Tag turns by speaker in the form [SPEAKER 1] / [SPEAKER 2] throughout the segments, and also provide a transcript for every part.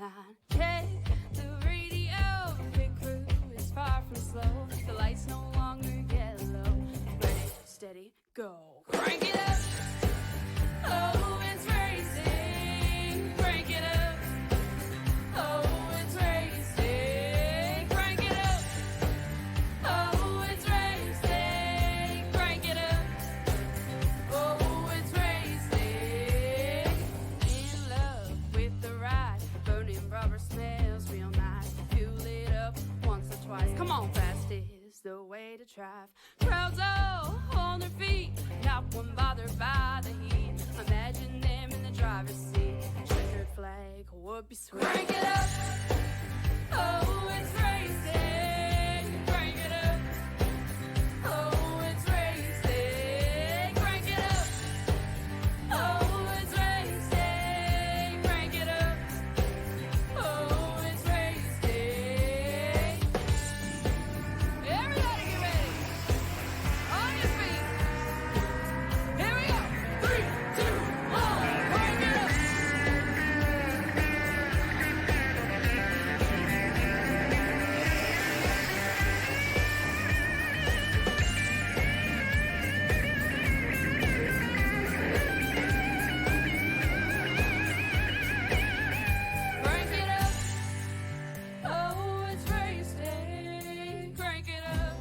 [SPEAKER 1] line. Check the radio, pit crew is far from slow. The lights no longer yellow. Ready, steady, go. Crank it up. Oh, it's racing. Crank it up. Oh, it's racing. Crank it up. Oh, it's racing. Crank it up. Oh, it's racing. In love with the ride. Burning rubber smells real nice. Fuel it up once or twice. Come on, fast is the way to drive. Crowds all on their feet, not one bothered by the heat. Imagine them in the driver's seat. Checkered flag would be sweet. Crank it up. Oh, it's racing. Crank it up. Oh, it's racing. Crank it up. Oh, it's racing. Crank it up. Oh, it's racing. Everybody get ready. On your feet. Here we go. 3, 2, 1. Crank it up. Crank it up. Oh, it's racing. Crank it up.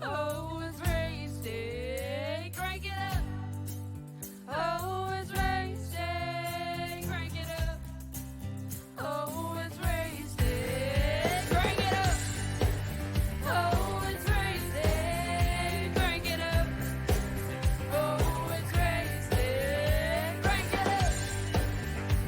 [SPEAKER 1] Oh, it's racing. Crank it up. Oh, it's racing. Crank it up. Oh, it's racing. Crank it up. Oh, it's racing. Crank it up. Oh, it's racing. Crank it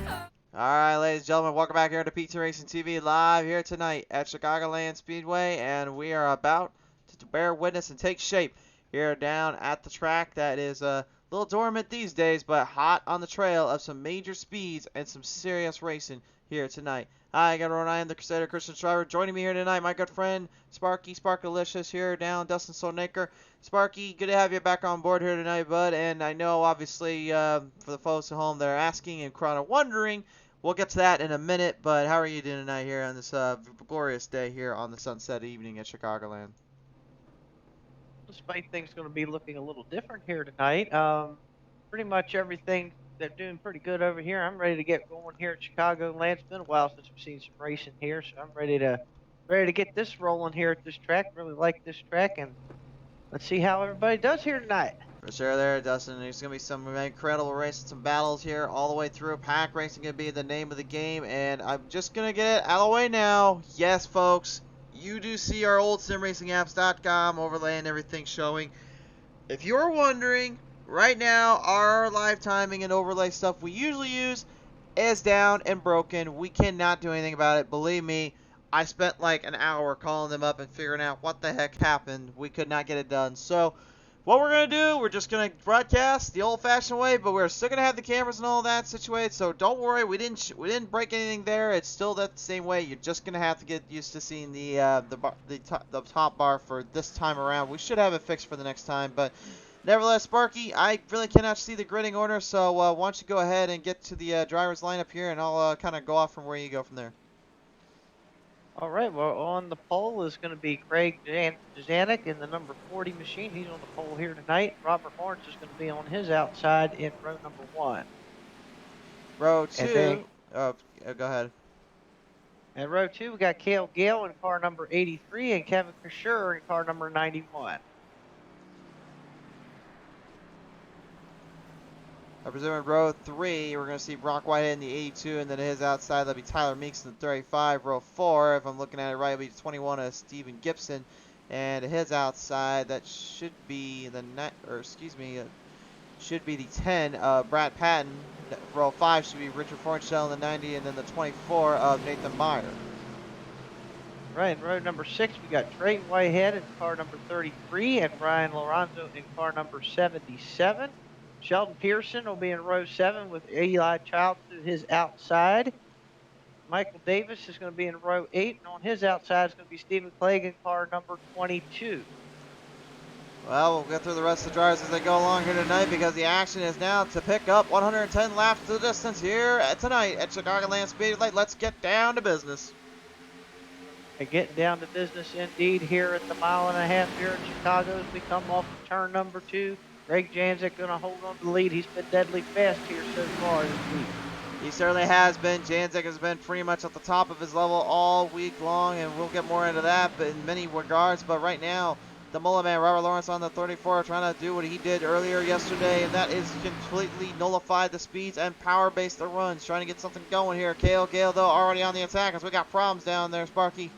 [SPEAKER 1] up.
[SPEAKER 2] All right, ladies and gentlemen, welcome back here to PT Racing TV live here tonight at Chicagoland Speedway, and we are about to bear witness and take shape here down at the track that is a little dormant these days, but hot on the trail of some major speeds and some serious racing here tonight. Hi, everyone. I am the Crusader Christian Schreiber. Joining me here tonight, my good friend Sparky Sparkalicious here down, Dustin Solnaker. Sparky, good to have you back on board here tonight, bud. And I know, obviously, for the folks at home, they're asking and kind of wondering. We'll get to that in a minute, but how are you doing tonight here on this glorious day here on the sunset evening at Chicagoland?
[SPEAKER 3] Despite things going to be looking a little different here tonight, pretty much everything they're doing pretty good over here. I'm ready to get going here at Chicagoland. It's been a while since we've seen some racing here, so I'm ready to get this rolling here at this track. Really like this track, and let's see how everybody does here tonight.
[SPEAKER 2] For sure there, Dustin. There's going to be some incredible racing, some battles here all the way through. Pack racing going to be the name of the game, and I'm just going to get it out of the way now. Yes, folks, you do see our old simracingapps.com overlay and everything showing. If you're wondering, right now, our live timing and overlay stuff we usually use is down and broken. We cannot do anything about it. Believe me, I spent like an hour calling them up and figuring out what the heck happened. We could not get it done. So what we're going to do, we're just going to broadcast the old-fashioned way, but we're still going to have the cameras and all that situated, so don't worry, we didn't break anything there. It's still that same way. You're just going to have to get used to seeing the top bar for this time around. We should have it fixed for the next time, but nevertheless, Sparky, I really cannot see the gridding order, so why don't you go ahead and get to the driver's lineup here, and I'll kind of go off from where you go from there.
[SPEAKER 3] All right, well, on the pole is going to be Craig Jazanik in the number 40 machine. He's on the pole here tonight. Robert Lawrence is going to be on his outside in row number 1.
[SPEAKER 2] Row 2.
[SPEAKER 3] then-
[SPEAKER 2] Go ahead.
[SPEAKER 3] In row 2, we got Cale Gale in car number 83 and Kevin Kasher in car number 91.
[SPEAKER 2] I presume in row 3, we're going to see Brock Whitehead in the 82, and then his outside, that'll be Tyler Meeks in the 35. Row 4, if I'm looking at it right, will be 21 of Stephen Gibson, and his outside, that should be the should be the 10 of Brad Patton. Row 5 should be Richard Fornshell in the 90, and then the 24 of Nathan Meyer.
[SPEAKER 3] Right, in row number 6, we got Trey Whitehead in car number 33 and Ryan Lorenzo in car number 77. Sheldon Pearson will be in row 7 with Eli Child to his outside. Michael Davis is going to be in row 8, and on his outside is going to be Stephen Clegg in car number 22.
[SPEAKER 2] Well, we'll get through the rest of the drivers as they go along here tonight because the action is now to pick up 110 laps to the distance here tonight at Chicagoland Speedway. Let's get down to business.
[SPEAKER 3] And getting down to business indeed here at the mile-and-a-half here in Chicago as we come off of turn number 2. Greg Janzik going to hold on to the lead. He's been deadly fast here so far this week.
[SPEAKER 2] He certainly has been. Janzik has been pretty much at the top of his level all week long, and we'll get more into that but in many regards. But right now, the Mullet Man, Robert Lawrence on the 34, trying to do what he did earlier yesterday, and that is completely nullify the speeds and power-base the runs, trying to get something going here. Gale, though, already on the attack as we got problems down there, Sparky.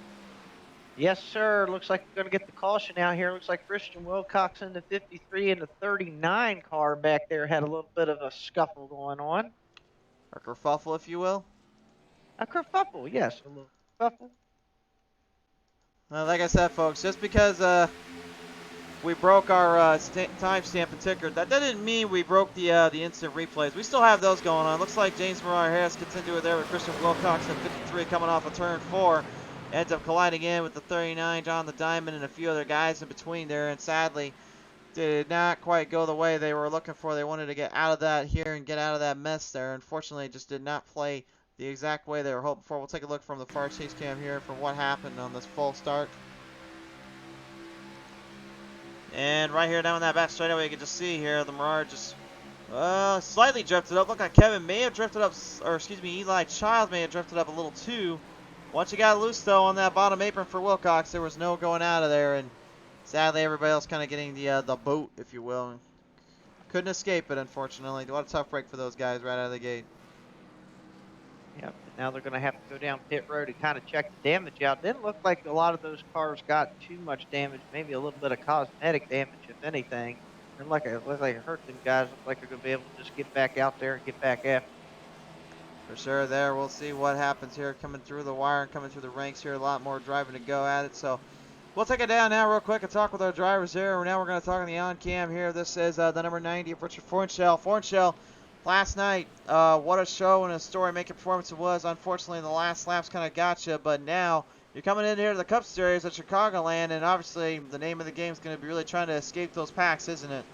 [SPEAKER 3] Yes, sir. Looks like we're going to get the caution out here. Looks like Christian Wilcox in the 53 and the 39 car back there had a little bit of a scuffle going on.
[SPEAKER 2] Or kerfuffle, if you will.
[SPEAKER 3] A kerfuffle, yes, a little kerfuffle.
[SPEAKER 2] Like I said, folks, just because we broke our timestamp and ticker, that didn't mean we broke the instant replays. We still have those going on. Looks like James Mariah Harris gets into it there with Christian Wilcox in 53 coming off of turn 4. Ends up colliding in with the 39, John the Diamond, and a few other guys in between there, and sadly did not quite go the way they were looking for. They wanted to get out of that here and get out of that mess there. Unfortunately, it just did not play the exact way they were hoping for. We'll take a look from the far chase cam here for what happened on this full start. And right here down that back straightaway, you can just see here the Mirage just slightly drifted up. Looked like Kevin may have drifted up, or excuse me, Eli Childs may have drifted up a little too. Once you got loose though on that bottom apron for Wilcox, there was no going out of there, and sadly everybody else kind of getting the boot, if you will. Couldn't escape it, unfortunately. What a tough break for those guys right out of the gate.
[SPEAKER 3] Yep, and now they're going to have to go down pit road and kind of check the damage out. Didn't look like a lot of those cars got too much damage, maybe a little bit of cosmetic damage, if anything. It looked like it hurt them guys. Looked like they're going to be able to just get back out there and get back after.
[SPEAKER 2] For sure there. We'll see what happens here coming through the wire and coming through the ranks here. A lot more driving to go at it. So we'll take it down now real quick and talk with our drivers here. Now we're going to talk on the on-cam here. This is the number 90 of Richard Fornshell. Fornshell, last night, what a show and a story-making performance it was. Unfortunately, the last laps kind of got you, but now you're coming in here to the Cup Series at Chicagoland, and obviously the name of the game is going to be really trying to escape those packs, isn't it?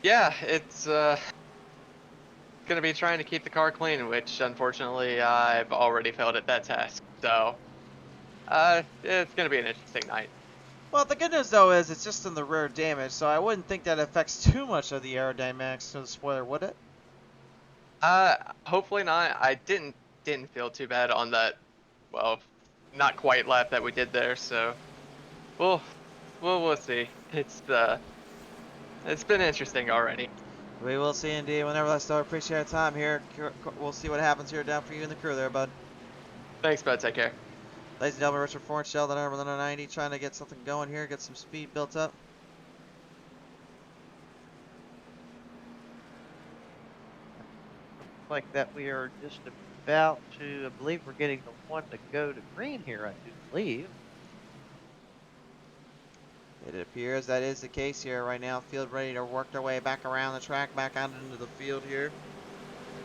[SPEAKER 4] Yeah, it's going to be trying to keep the car clean, which unfortunately I've already failed at that task. So it's going to be an interesting night.
[SPEAKER 2] Well, the good news though is it's just in the rear damage, so I wouldn't think that affects too much of the aerodynamics to the spoiler, would it?
[SPEAKER 4] Hopefully not. I didn't feel too bad on that, well, not quite lap that we did there. So we'll see. It's been interesting already.
[SPEAKER 2] We will see indeed. Well, nevertheless, though, appreciate our time here. We'll see what happens here down for you and the crew there, bud.
[SPEAKER 4] Thanks, bud. Take care.
[SPEAKER 2] Ladies and gentlemen, Richard Fornshell, the number 90, trying to get something going here, get some speed built up.
[SPEAKER 3] Like that we are just about to, I believe we're getting the one to go to green here, I do believe.
[SPEAKER 2] It appears that is the case here right now. Field ready to work their way back around the track, back out into the field here.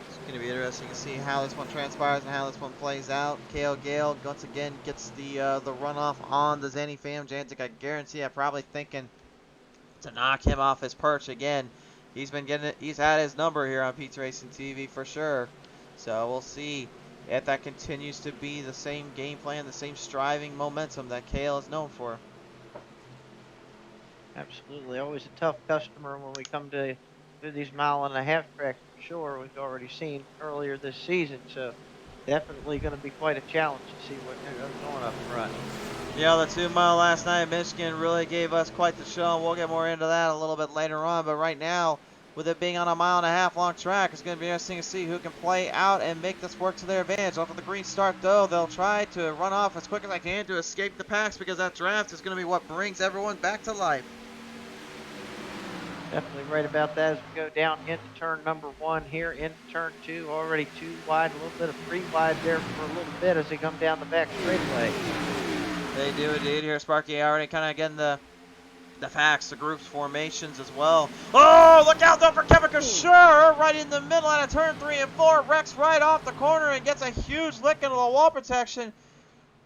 [SPEAKER 2] It's going to be interesting to see how this one transpires and how this one plays out. Cale Gale once again gets the runoff on the Zanny fam. Janzik, I guarantee I'm probably thinking to knock him off his perch again. He's been getting it. He's had his number here on Pete's Racing TV for sure. So we'll see if that continues to be the same game plan, the same striving momentum that Cale is known for.
[SPEAKER 3] Absolutely. Always a tough customer when we come to do these mile-and-a-half tracks for sure. We've already seen earlier this season, so definitely going to be quite a challenge to see what they're going up front.
[SPEAKER 2] Yeah, the 2 mile last night in Michigan really gave us quite the show, and we'll get more into that a little bit later on. But right now, with it being on a 1.5 mile long track, it's going to be interesting to see who can play out and make this work to their advantage. Off of the green start, though, they'll try to run off as quick as they can to escape the packs because that draft is going to be what brings everyone back to life.
[SPEAKER 3] Definitely right about that as we go down into turn number 1 here, into turn 2, already 2 wide, a little bit of 3 wide there for a little bit as they come down the back straightaway.
[SPEAKER 2] They do indeed here, Sparky, already kind of getting the facts, the groups, formations as well. Oh, look out though for Kevin Kashur, right in the middle out of turn 3 and 4, wrecks right off the corner and gets a huge lick into the wall protection.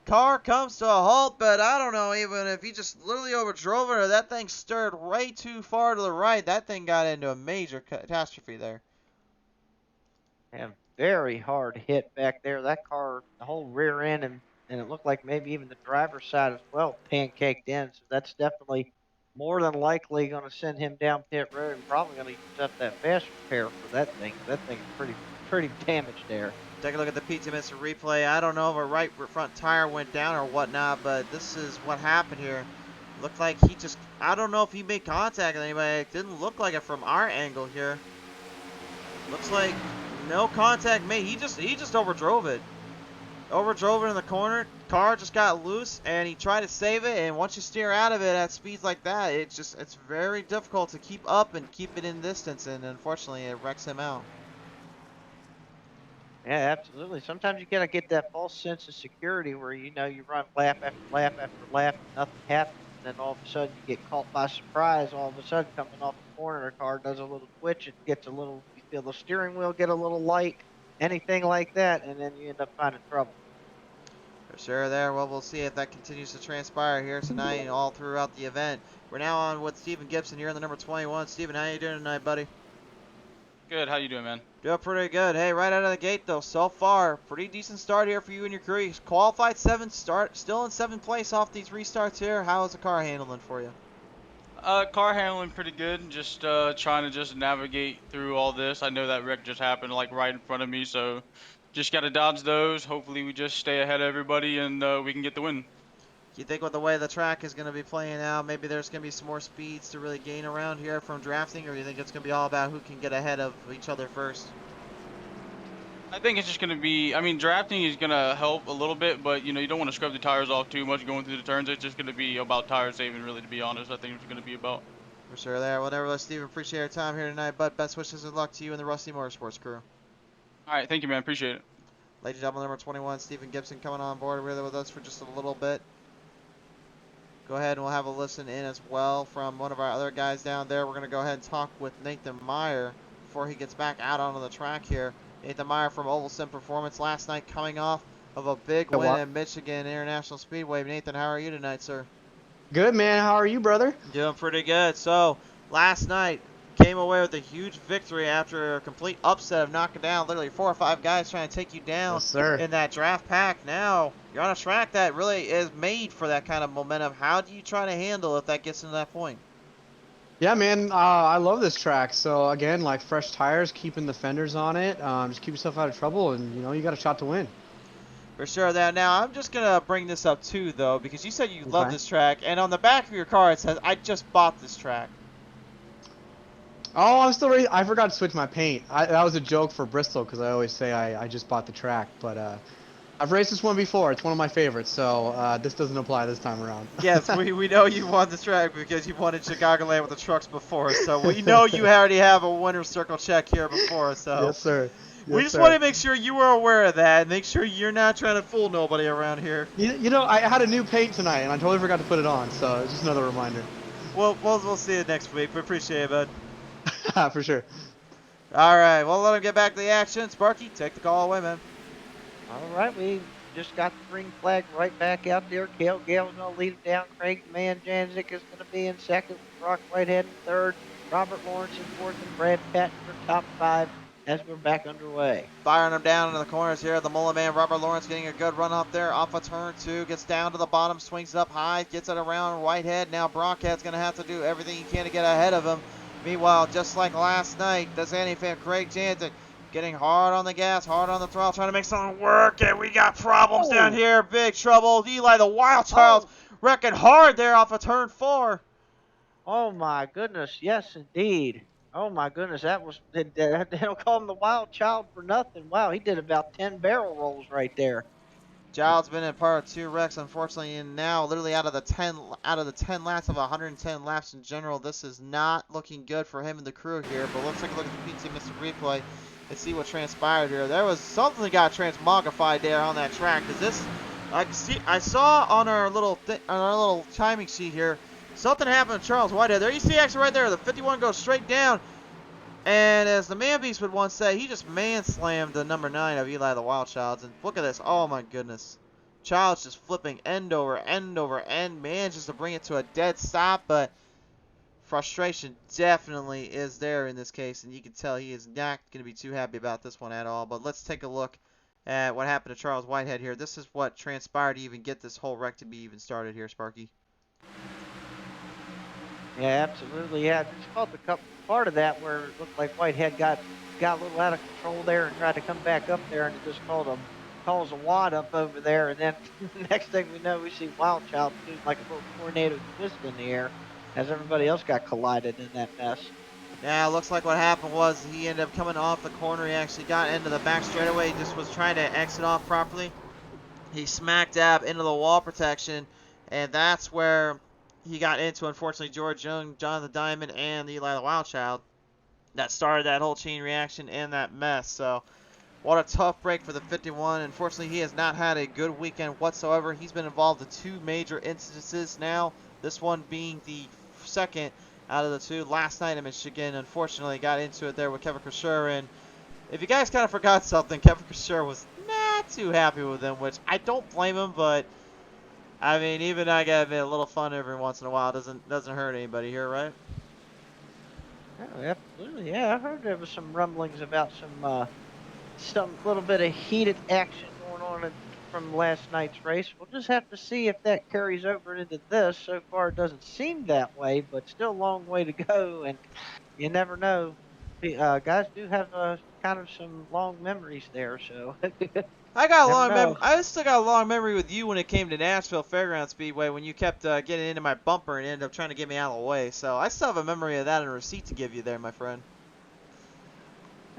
[SPEAKER 2] car comes to a halt, but I don't know even if he just literally overdrove it or that thing stirred way too far to the right. That thing got into a major catastrophe there.
[SPEAKER 3] And very hard hit back there. That car, the whole rear end, and it looked like maybe even the driver's side as well, pancaked in. So that's definitely more than likely going to send him down pit road and probably going to use up that fast repair for that thing. That thing's pretty damaged there.
[SPEAKER 2] Take a look at the PT Mr. replay. I don't know if a right front tire went down or whatnot, but this is what happened here. Looked like he just, I don't know if he made contact with anybody. It didn't look like it from our angle here. Looks like no contact made. He just overdrove it. Overdrove it in the corner. Car just got loose and he tried to save it, and once you steer out of it at speeds like that, it's very difficult to keep up and keep it in distance, and unfortunately it wrecks him out.
[SPEAKER 3] Yeah, absolutely. Sometimes you gotta get that false sense of security where you run lap after lap after lap and nothing happens, and then all of a sudden you get caught by surprise. All of a sudden, coming off the corner, the car does a little twitch. It gets a little. You feel the steering wheel get a little light, anything like that, and then you end up finding trouble.
[SPEAKER 2] For sure there. Well, we'll see if that continues to transpire here tonight and all throughout the event. We're now on with Stephen Gibson here in the number 21. Stephen, how you doing tonight, buddy?
[SPEAKER 5] Good. How you doing, man?
[SPEAKER 2] Doing pretty good. Hey, right out of the gate though, so far, pretty decent start here for you and your crew. You qualified 7th, still in 7th place off these restarts here. How is the car handling for you?
[SPEAKER 5] Car handling pretty good. Just trying to just navigate through all this. I know that wreck just happened like right in front of me, so just gotta dodge those. Hopefully we just stay ahead of everybody and we can get the win.
[SPEAKER 2] Do you think with the way the track is going to be playing out, maybe there's going to be some more speeds to really gain around here from drafting, or do you think it's going to be all about who can get ahead of each other first?
[SPEAKER 5] I think it's just gonna be. I mean, drafting is gonna help a little bit, but you don't want to scrub the tires off too much going through the turns. It's just gonna be about tire saving, really, to be honest. I think it's gonna be about.
[SPEAKER 2] For sure there. Well, nevertheless, Steven, appreciate your time here tonight, but best wishes and luck to you and the Rusty Motorsports crew.
[SPEAKER 5] All right, thank you, man. Appreciate it.
[SPEAKER 2] Ladies and gentlemen, number 21, Stephen Gibson, coming on board with us for just a little bit. Go ahead and we'll have a listen in as well from one of our other guys down there. We're going to go ahead and talk with Nathan Meyer before he gets back out onto the track here. Nathan Meyer from Ovalson Performance last night, coming off of a big win at Michigan International Speedway. Nathan, how are you tonight, sir?
[SPEAKER 6] Good, man. How are you, brother?
[SPEAKER 2] Doing pretty good. So, last night, came away with a huge victory after a complete upset of knocking down literally 4 or 5 guys trying to take you down in that draft pack. Now, you're on a track that really is made for that kind of momentum. How do you try to handle if that gets into that point?
[SPEAKER 6] Yeah, man. I love this track. So, again, like fresh tires, keeping the fenders on it. Just keep yourself out of trouble, and, you got a shot to win.
[SPEAKER 2] For sure. Now, I'm just going to bring this up, too, though, because you said you love this track, and on the back of your car it says, I just bought this track.
[SPEAKER 6] Oh, I'm still ready. I forgot to switch my paint. That was a joke for Bristol because I always say I just bought the track. But I've raced this one before. It's one of my favorites. So this doesn't apply this time around.
[SPEAKER 2] Yes, we know you won this track because you won in Chicagoland with the trucks before. So we know you already have a winner's circle check here before. So
[SPEAKER 6] Yes, sir.
[SPEAKER 2] We just want to make sure you were aware of that and make sure you're not trying to fool nobody around here.
[SPEAKER 6] I had a new paint tonight and I totally forgot to put it on. So it's just another reminder.
[SPEAKER 2] Well, we'll see you next week. We appreciate it, bud.
[SPEAKER 6] For sure.
[SPEAKER 2] All right, well, let him get back to the action. Sparky, take the call away, man.
[SPEAKER 3] All right, we just got the green flag right back out there. Cale Gale's going to lead it down. Craig the Man Janzik is going to be in second. Brock Whitehead in third. Robert Lawrence in fourth. And Brad Patton for top 5 as we're back underway.
[SPEAKER 2] Firing them down into the corners here. The Mullen man, Robert Lawrence, getting a good run up there. Off of turn 2. Gets down to the bottom. Swings it up high. Gets it around Whitehead. Now Brockhead's going to have to do everything he can to get ahead of him. Meanwhile, just like last night, the Zanny fan, Craig Janzik, getting hard on the gas, hard on the throttle, trying to make something work, and we got problems down here. Big trouble. Eli, the Wild Child, wrecking hard there off of turn 4.
[SPEAKER 3] Oh, my goodness. Yes, indeed. Oh, my goodness. They don't call him the Wild Child for nothing. Wow, he did about 10 barrel rolls right there.
[SPEAKER 2] Child's been in part of 2 wrecks, unfortunately, and now literally out of the 10 laps of 110 laps in general, this is not looking good for him and the crew here. But let's take a look at the PT Mr. Replay and see what transpired here. There was something that got transmogrified there on that track. Cause this, I saw on our little timing sheet here, something happened to Charles Whitehead. There you see actually right there, the 51 goes straight down. And as the Man Beast would once say, he just man-slammed the number 9 of Eli the Wild Child. And look at this. Oh, my goodness. Child's just flipping end over end over end, manages to bring it to a dead stop, but frustration definitely is there in this case, and you can tell he is not going to be too happy about this one at all. But let's take a look at what happened to Charles Whitehead here. This is what transpired to even get this whole wreck to be even started here, Sparky.
[SPEAKER 3] Yeah, absolutely. Yeah, just caught the part of that where it looked like Whitehead got a little out of control there and tried to come back up there, and it just caused a wad up over there. And then next thing we know, we see Wildchild do like a little tornado twist in the air as everybody else got collided in that mess.
[SPEAKER 2] Yeah, it looks like what happened was he ended up coming off the corner. He actually got into the back straightaway. He just was trying to exit off properly. He smack dab into the wall protection, and that's where he got into, unfortunately, George Young, John the Diamond, and Eli the Wildchild. That started that whole chain reaction and that mess. So what a tough break for the 51. Unfortunately, he has not had a good weekend whatsoever. He's been involved in 2 major instances now, this one being the second out of the 2. Last night in Michigan, unfortunately, got into it there with Kevin Krasher. And if you guys kind of forgot something, Kevin Krasher was not too happy with him, which I don't blame him, but I mean, even I gotta admit, a little fun every once in a while doesn't hurt anybody here, right?
[SPEAKER 3] Oh, absolutely. Yeah, I heard there was some rumblings about some little bit of heated action going on from last night's race. We'll just have to see if that carries over into this. So far, it doesn't seem that way, but still a long way to go, and you never know. Guys do have kind of some long memories there, so never know.
[SPEAKER 2] I still got a long memory with you when it came to Nashville Fairground Speedway when you kept getting into my bumper and ended up trying to get me out of the way. So I still have a memory of that and a receipt to give you there, my friend.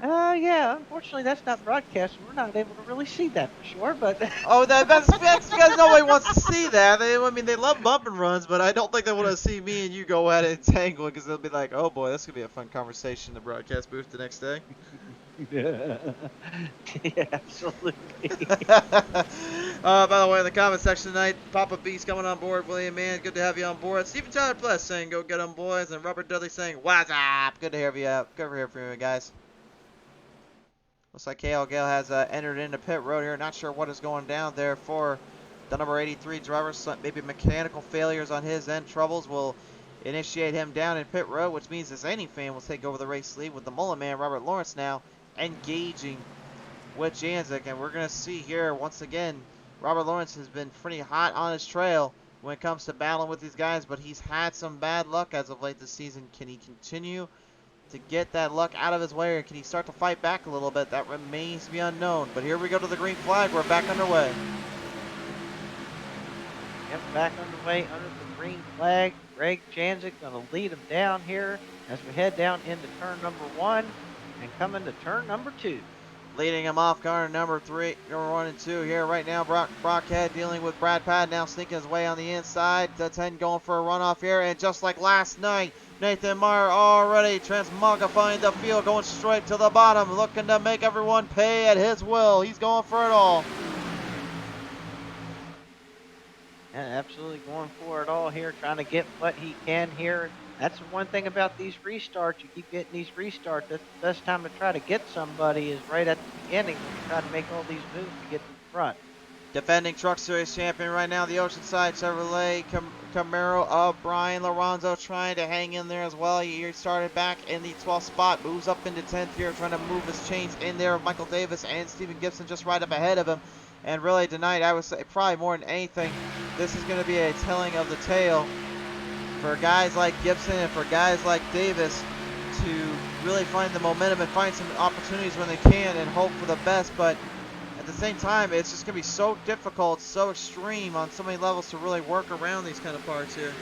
[SPEAKER 3] Yeah, unfortunately that's not broadcast, so we're not able to really see that for sure, but
[SPEAKER 2] Oh, that's because nobody wants to see that. I mean, they love bumping runs, but I don't think they want to see me and you go at it entangling because they'll be like, oh boy, this could be a fun conversation in the broadcast booth the next day.
[SPEAKER 3] yeah, absolutely.
[SPEAKER 2] By the way, in the comment section tonight, Papa B's coming on board. William Mann, good to have you on board. Stephen Tyler Plus saying, go get them, boys. And Robert Dudley saying, what's up? Good to hear you. Good to hear from you guys. Looks like KL Gale has entered into pit road here. Not sure what is going down there for the number 83 driver. So maybe mechanical failures on his end. Troubles will initiate him down in pit road, which means this any fan will take over the race lead with the Mullen man, Robert Lawrence, now engaging with Janzik. And we're going to see here, once again, Robert Lawrence has been pretty hot on his trail when it comes to battling with these guys, but he's had some bad luck as of late this season. Can he continue to get that luck out of his way, or can he start to fight back a little bit? That remains to be unknown. But here we go to the green flag. We're back underway.
[SPEAKER 3] Yep, back underway under the green flag. Greg Janzik going to lead him down here as we head down into turn number 1 and come into turn number 2.
[SPEAKER 2] Leading him off car number 1 and 2 here right now. Brockhead dealing with Brad Pad, now sneaking his way on the inside. The 10 going for a runoff here, and just like last night, Nathan Meyer already transmogrifying the field, going straight to the bottom, looking to make everyone pay at his will. He's going for it all.
[SPEAKER 3] Yeah, absolutely going for it all here, trying to get what he can here. That's the one thing about these restarts. You keep getting these restarts. That's the best time to try to get somebody is right at the beginning when you try to make all these moves to get to the front.
[SPEAKER 2] Defending Truck Series champion right now, the Oceanside Chevrolet Camaro of Brian Lorenzo, trying to hang in there as well. He started back in the 12th spot, moves up into 10th here, trying to move his chains in there. Michael Davis and Stephen Gibson just right up ahead of him. And really tonight, I would say probably more than anything, this is going to be a telling of the tale for guys like Gibson and for guys like Davis to really find the momentum and find some opportunities when they can and hope for the best. But at the same time, it's just going to be so difficult, so extreme on so many levels to really work around these kind of parts here.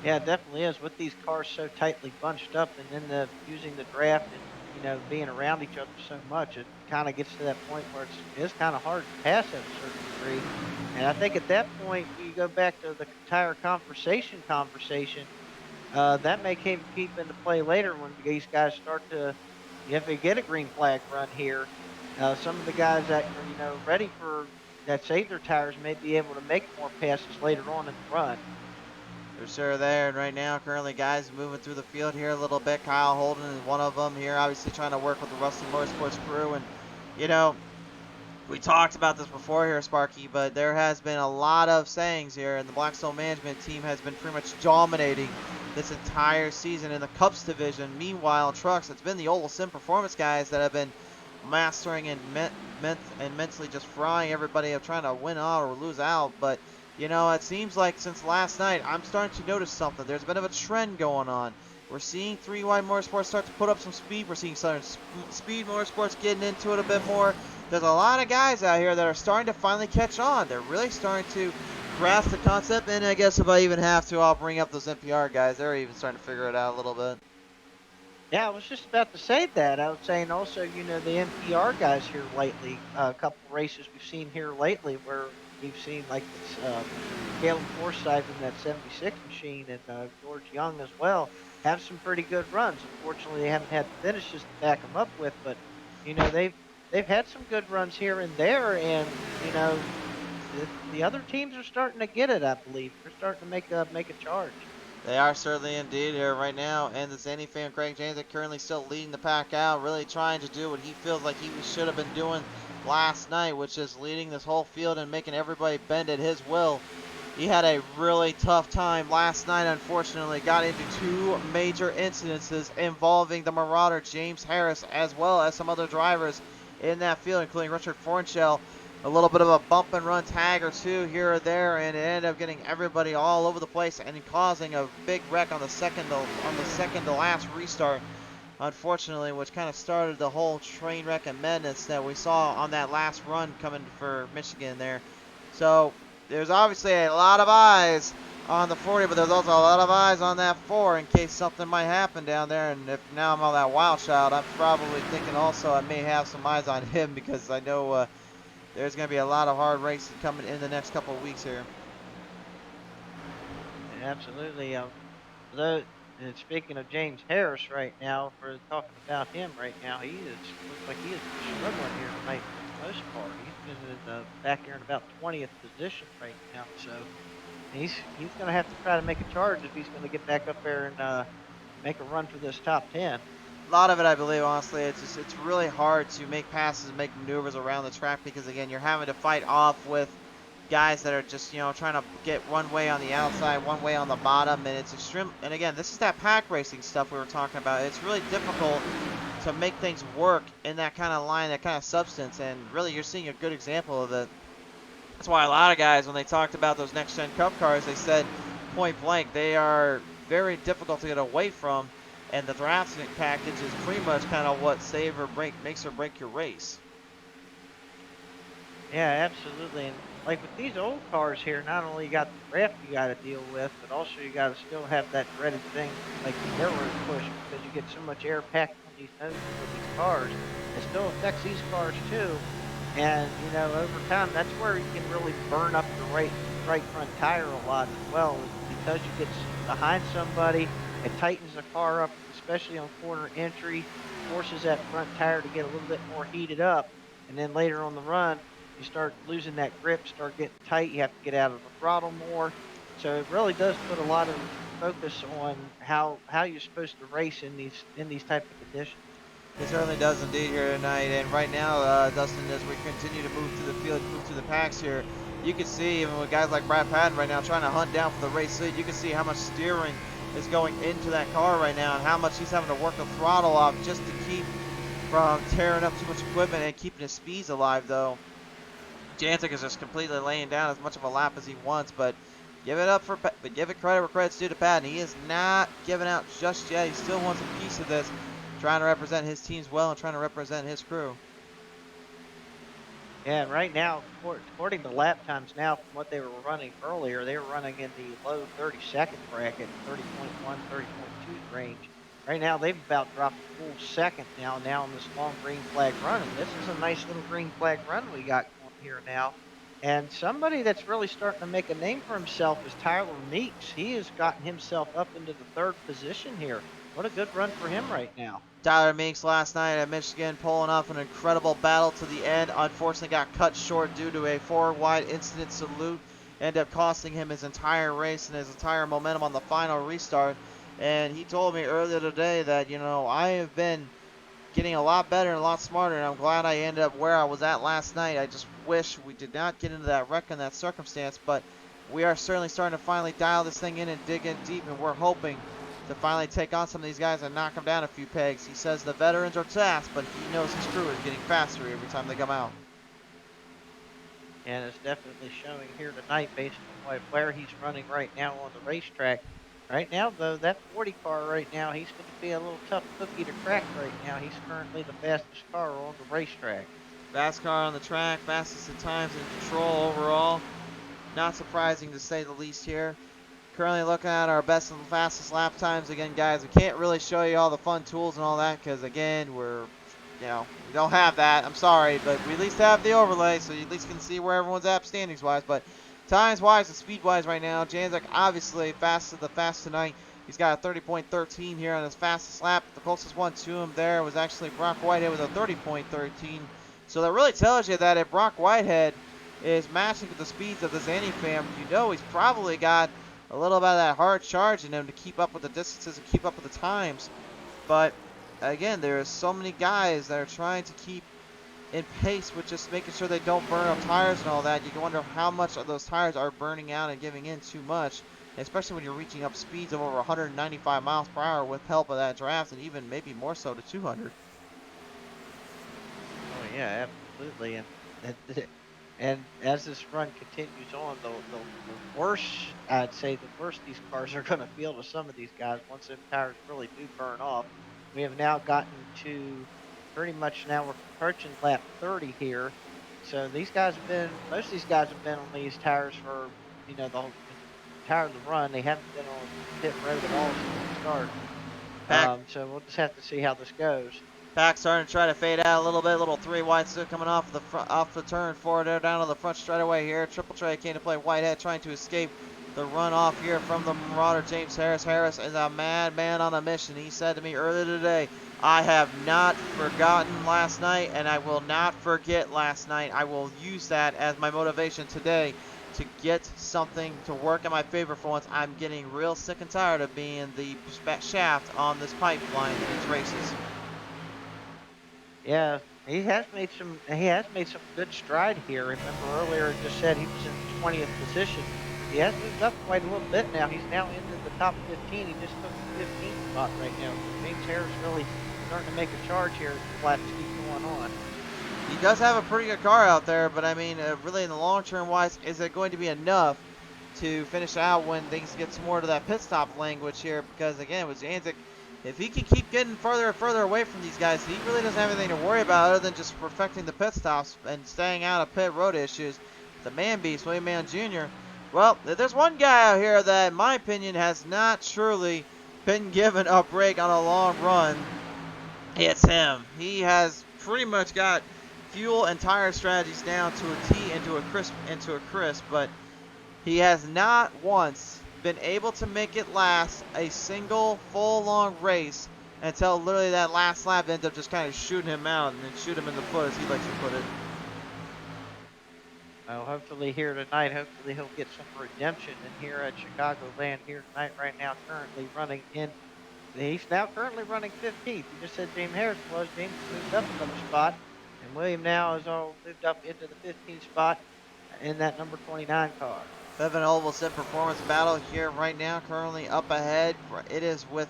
[SPEAKER 3] Yeah, it definitely is. With these cars so tightly bunched up and then using the draft and, being around each other so much, it kind of gets to that point where it's kind of hard to pass at a certain degree. And I think at that point, you go back to the tire conversation, that may keep into play later when these guys start to, if they get a green flag run here, some of the guys that are, ready for, that save their tires may be able to make more passes later on in the run.
[SPEAKER 2] For sure there, and right now, currently guys moving through the field here a little bit. Kyle Holden is one of them here, obviously trying to work with the Rusty Motorsports crew. And, We talked about this before here, Sparky, but there has been a lot of sayings here, and the Blackstone management team has been pretty much dominating this entire season in the Cups division. Meanwhile, trucks, it's been the Oval Sim Performance guys that have been mastering and mentally just frying everybody of trying to win out or lose out. But, you know, it seems like since last night, I'm starting to notice something. There's a bit of a trend going on. We're seeing 3 Wide Motorsports start to put up some speed. We're seeing Southern Speed Motorsports getting into it a bit more. There's a lot of guys out here that are starting to finally catch on. They're really starting to grasp the concept, and I guess if I even have to, I'll bring up those NPR guys. They're even starting to figure it out a little bit.
[SPEAKER 3] Yeah, I was just about to say that. I was saying also, you know, the NPR guys here lately, a couple races we've seen here lately where we've seen like this, Galen Forsyth in that 76 machine and George Young as well have some pretty good runs. Unfortunately, they haven't had the finishes to back them up with, but you know they've had some good runs here and there, and you know the other teams are starting to get it. I believe they're starting to make a charge.
[SPEAKER 2] They are certainly indeed here right now, and the Zanny fan Craig James are currently still leading the pack out, really trying to do what he feels like he should have been doing last night, which is leading this whole field and making everybody bend at his will. He had a really tough time last night, unfortunately. Got into 2 major incidences involving the Marauder, James Harris, as well as some other drivers in that field, including Richard Fornshell. A little bit of a bump and run tag or 2 here or there, and it ended up getting everybody all over the place and causing a big wreck on the second to last restart, unfortunately, which kind of started the whole train wreck and madness that we saw on that last run coming for Michigan there. So there's obviously a lot of eyes on the 40, but there's also a lot of eyes on that 4 in case something might happen down there. And if now I'm on that wild shot, I'm probably thinking also I may have some eyes on him because I know there's going to be a lot of hard races coming in the next couple of weeks here.
[SPEAKER 3] Absolutely. Though, and speaking of James Harris right now, for talking about him right now, looks like he is struggling here tonight for the most part. He's been in the back here in about 20th position right now, so he's going to have to try to make a charge if he's going to get back up there and make a run for this top 10.
[SPEAKER 2] A lot of it, I believe, honestly, it's really hard to make passes and make maneuvers around the track because, again, you're having to fight off with guys that are just, you know, trying to get one way on the outside, one way on the bottom, and it's extreme. And again, this is that pack racing stuff we were talking about. It's really difficult to make things work in that kind of line, that kind of substance, and really you're seeing a good example of it. That's why a lot of guys, when they talked about those next-gen Cup cars, they said point blank, they are very difficult to get away from, and the drafting package is pretty much kind of what makes or break your race.
[SPEAKER 3] Yeah, absolutely. And like with these old cars here, not only you got the draft you got to deal with, but also you got to still have that dreaded thing like the air raid push because you get so much air packed on these noses of these cars. It still affects these cars too. And you know, over time, that's where you can really burn up the right front tire a lot as well, is because you get behind somebody, it tightens the car up, especially on corner entry, forces that front tire to get a little bit more heated up, and then later on the run, you start losing that grip, start getting tight. You have to get out of the throttle more. So it really does put a lot of focus on how you're supposed to race in these type of conditions.
[SPEAKER 2] It certainly does indeed here tonight, and right now, Dustin, as we continue to move through the field, move through the packs here, you can see even with guys like Brad Patton right now trying to hunt down for the race lead, you can see how much steering is going into that car right now and how much he's having to work the throttle off just to keep from tearing up too much equipment and keeping his speeds alive, though. Jantic is just completely laying down as much of a lap as he wants, but give it credit where credit's due to Patton. He is not giving out just yet. He still wants a piece of this, trying to represent his teams well and trying to represent his crew.
[SPEAKER 3] Yeah, right now, according to lap times now, from what they were running earlier, they were running in the low 30-second bracket, 30.1, 30.2 range. Right now, they've about dropped a full second now in this long green flag run, and this is a nice little green flag run we got going here now. And somebody that's really starting to make a name for himself is Tyler Meeks. He has gotten himself up into the 3rd position here. What a good run for him right now.
[SPEAKER 2] Tyler Meeks last night at Michigan pulling off an incredible battle to the end. Unfortunately got cut short due to a 4-wide incident salute. Ended up costing him his entire race and his entire momentum on the final restart. And he told me earlier today that, you know, I have been getting a lot better and a lot smarter, and I'm glad I ended up where I was at last night. I just wish we did not get into that wreck in that circumstance, but we are certainly starting to finally dial this thing in and dig in deep, and we're hoping to finally take on some of these guys and knock them down a few pegs. He says the veterans are fast, but he knows his crew is getting faster every time they come out.
[SPEAKER 3] And it's definitely showing here tonight based on where he's running right now on the racetrack. Right now, though, that 40 car right now, he's going to be a little tough cookie to crack right now. He's currently the fastest car on the racetrack.
[SPEAKER 2] Fast car on the track, fastest at times in control overall. Not surprising to say the least here. Currently looking at our best and fastest lap times. Again, guys, we can't really show you all the fun tools and all that because, again, we don't have that. I'm sorry, but we at least have the overlay, so you at least can see where everyone's at standings-wise. But times-wise and speed-wise right now, Janzik obviously the fast tonight. He's got a 30.13 here on his fastest lap. The closest one to him there was actually Brock Whitehead with a 30.13. So that really tells you that if Brock Whitehead is matching with the speeds of the Zanny fam, you know he's probably got a little bit of that hard charge in him to keep up with the distances and keep up with the times. But again, there's so many guys that are trying to keep in pace with just making sure they don't burn up tires and all that. You can wonder how much of those tires are burning out and giving in too much, especially when you're reaching up speeds of over 195 miles per hour with help of that draft, and even maybe more so to 200.
[SPEAKER 3] Oh, yeah, absolutely. And as this run continues on, the worse, I'd say, the worse these cars are going to feel to some of these guys once them tires really do burn off. We have now gotten to pretty much now we're approaching lap 30 here. So these guys most of these guys have been on these tires for, the whole entire of the run. They haven't been on pit road at all since the start. So we'll just have to see how this goes.
[SPEAKER 2] Pack starting to try to fade out a little bit. Little 3 wide still coming off the turn forward there down to the front straightaway here. Triple tray came to play Whitehead trying to escape the runoff here from the Marauder James Harris. Harris is a madman on a mission. He said to me earlier today, I have not forgotten last night and I will not forget last night. I will use that as my motivation today to get something to work in my favor for once. I'm getting real sick and tired of being the shaft on this pipeline in these races.
[SPEAKER 3] Yeah, he has made some good stride here. Remember earlier it just said he was in 20th position. He has moved up quite a little bit now. He's now into the top 15. He just took the 15th spot right now. James Harris really starting to make a charge here as the laps keep going on.
[SPEAKER 2] He does have a pretty good car out there, but I mean, really in the long term wise, is it going to be enough to finish out when things get some more to that pit stop language here? Because again, with Janzik, if he can keep getting further and further away from these guys, he really doesn't have anything to worry about other than just perfecting the pit stops and staying out of pit road issues. The man beast, William Mann Jr. Well, there's one guy out here that, in my opinion, has not truly been given a break on a long run. It's him. He has pretty much got fuel and tire strategies down to a T and to a crisp, but he has not once been able to make it last a single full long race until literally that last lap ends up just kind of shooting him out and then shoot him in the foot, as he likes to put it.
[SPEAKER 3] Well, hopefully here tonight, hopefully he'll get some redemption in here at Chicagoland here tonight. Right now, he's now currently running 15th. You just said James Harris was. James moved up another spot, and William now is all moved up into the 15th spot in that number 29 car.
[SPEAKER 2] Bevan Olvesen performance battle here right now, currently up ahead. It is with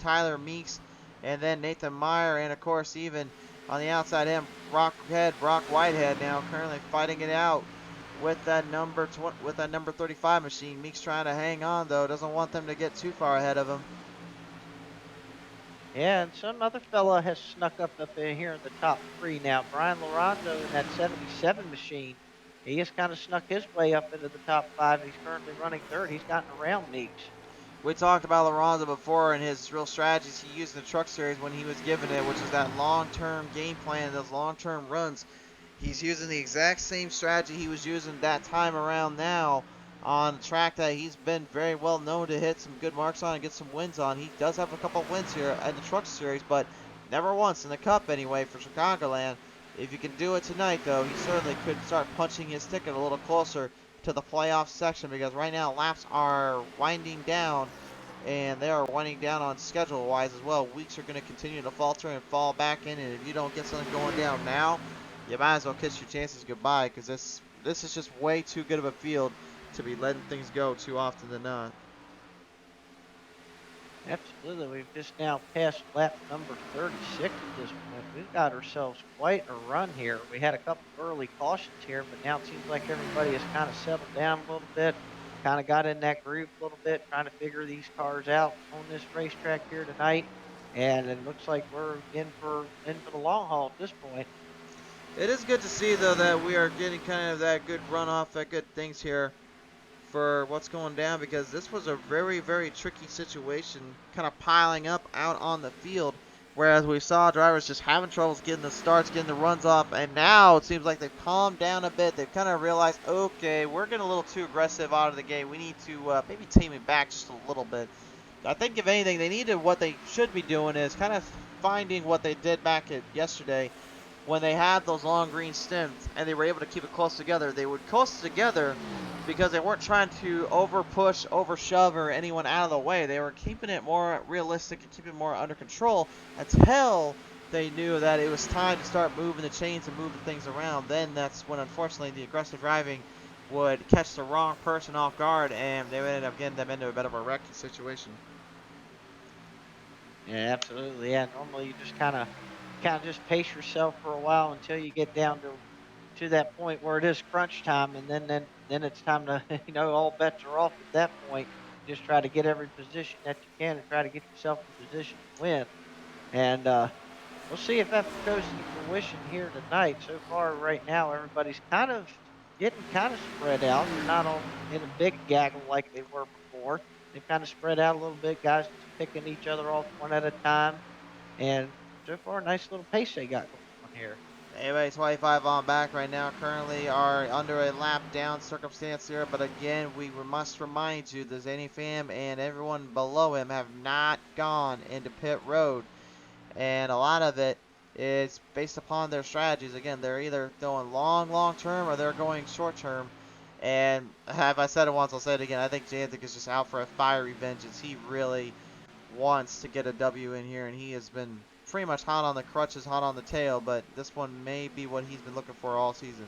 [SPEAKER 2] Tyler Meeks and then Nathan Meyer, and of course even on the outside him, Brock Whitehead now currently fighting it out with that number 35 machine. Meeks trying to hang on though, doesn't want them to get too far ahead of him.
[SPEAKER 3] Yeah, and some other fella has snuck up in here in the top 3 now. Brian Lorenzo in that 77 machine. He has kind of snuck his way up into the top 5. He's currently running 3rd. He's gotten around Meeks.
[SPEAKER 2] We talked about Lorenzo before and his real strategies he used in the truck series when he was given it, which is that long-term game plan, those long-term runs. He's using the exact same strategy he was using that time around now on a track that he's been very well known to hit some good marks on and get some wins on. He does have a couple of wins here in the truck series, but never once in the Cup anyway for Chicagoland. If you can do it tonight, though, he certainly could start punching his ticket a little closer to the playoff section, because right now laps are winding down and they are winding down on schedule-wise as well. Weeks are going to continue to falter and fall back in, and if you don't get something going down now, you might as well kiss your chances goodbye, because this is just way too good of a field to be letting things go too often than not.
[SPEAKER 3] Absolutely. We've just now passed lap number 36 at this point. We've got ourselves quite a run here. We had a couple early cautions here, but now it seems like everybody has kind of settled down a little bit, kind of got in that groove a little bit, trying to figure these cars out on this racetrack here tonight. And it looks like we're in for the long haul at this point.
[SPEAKER 2] It is good to see, though, that we are getting kind of that good runoff, that good things here for what's going down, because this was a very, very tricky situation kind of piling up out on the field, whereas we saw drivers just having troubles getting the starts, getting the runs off, and now it seems like they've calmed down a bit. They've kind of realized, okay, we're getting a little too aggressive out of the gate. We need to maybe tame it back just a little bit. I think, if anything, they needed, what they should be doing is kind of finding what they did back at yesterday when they had those long green stints and they were able to keep it close together. They would close together because they weren't trying to over push, over shove, or anyone out of the way. They were keeping it more realistic and keeping it more under control until they knew that it was time to start moving the chains and moving things around. Then that's when, unfortunately, the aggressive driving would catch the wrong person off guard, and they would end up getting them into a bit of a wrecking situation.
[SPEAKER 3] Yeah, absolutely. Yeah, normally you just kind of just pace yourself for a while until you get down to that point where it is crunch time, and then it's time to all bets are off at that point. Just try to get every position that you can and try to get yourself in position to win. And we'll see if that goes to fruition here tonight. So far, right now, everybody's kind of getting kind of spread out. They're not all in a big gaggle like they were before. They've kind of spread out a little bit. Guys just picking each other off one at a time. And so far, nice little pace they got going on here.
[SPEAKER 2] Anyway, 25 on back right now. Currently are under a lap down circumstance here, but again, we must remind you that Zany Fam and everyone below him have not gone into pit road, and a lot of it is based upon their strategies. Again, they're either going long term or they're going short term. And have I said it once, I'll say it again. I think Jantic is just out for a fiery vengeance. He really wants to get a W in here, and he has been pretty much hot on the crutches, hot on the tail, but this one may be what he's been looking for all season.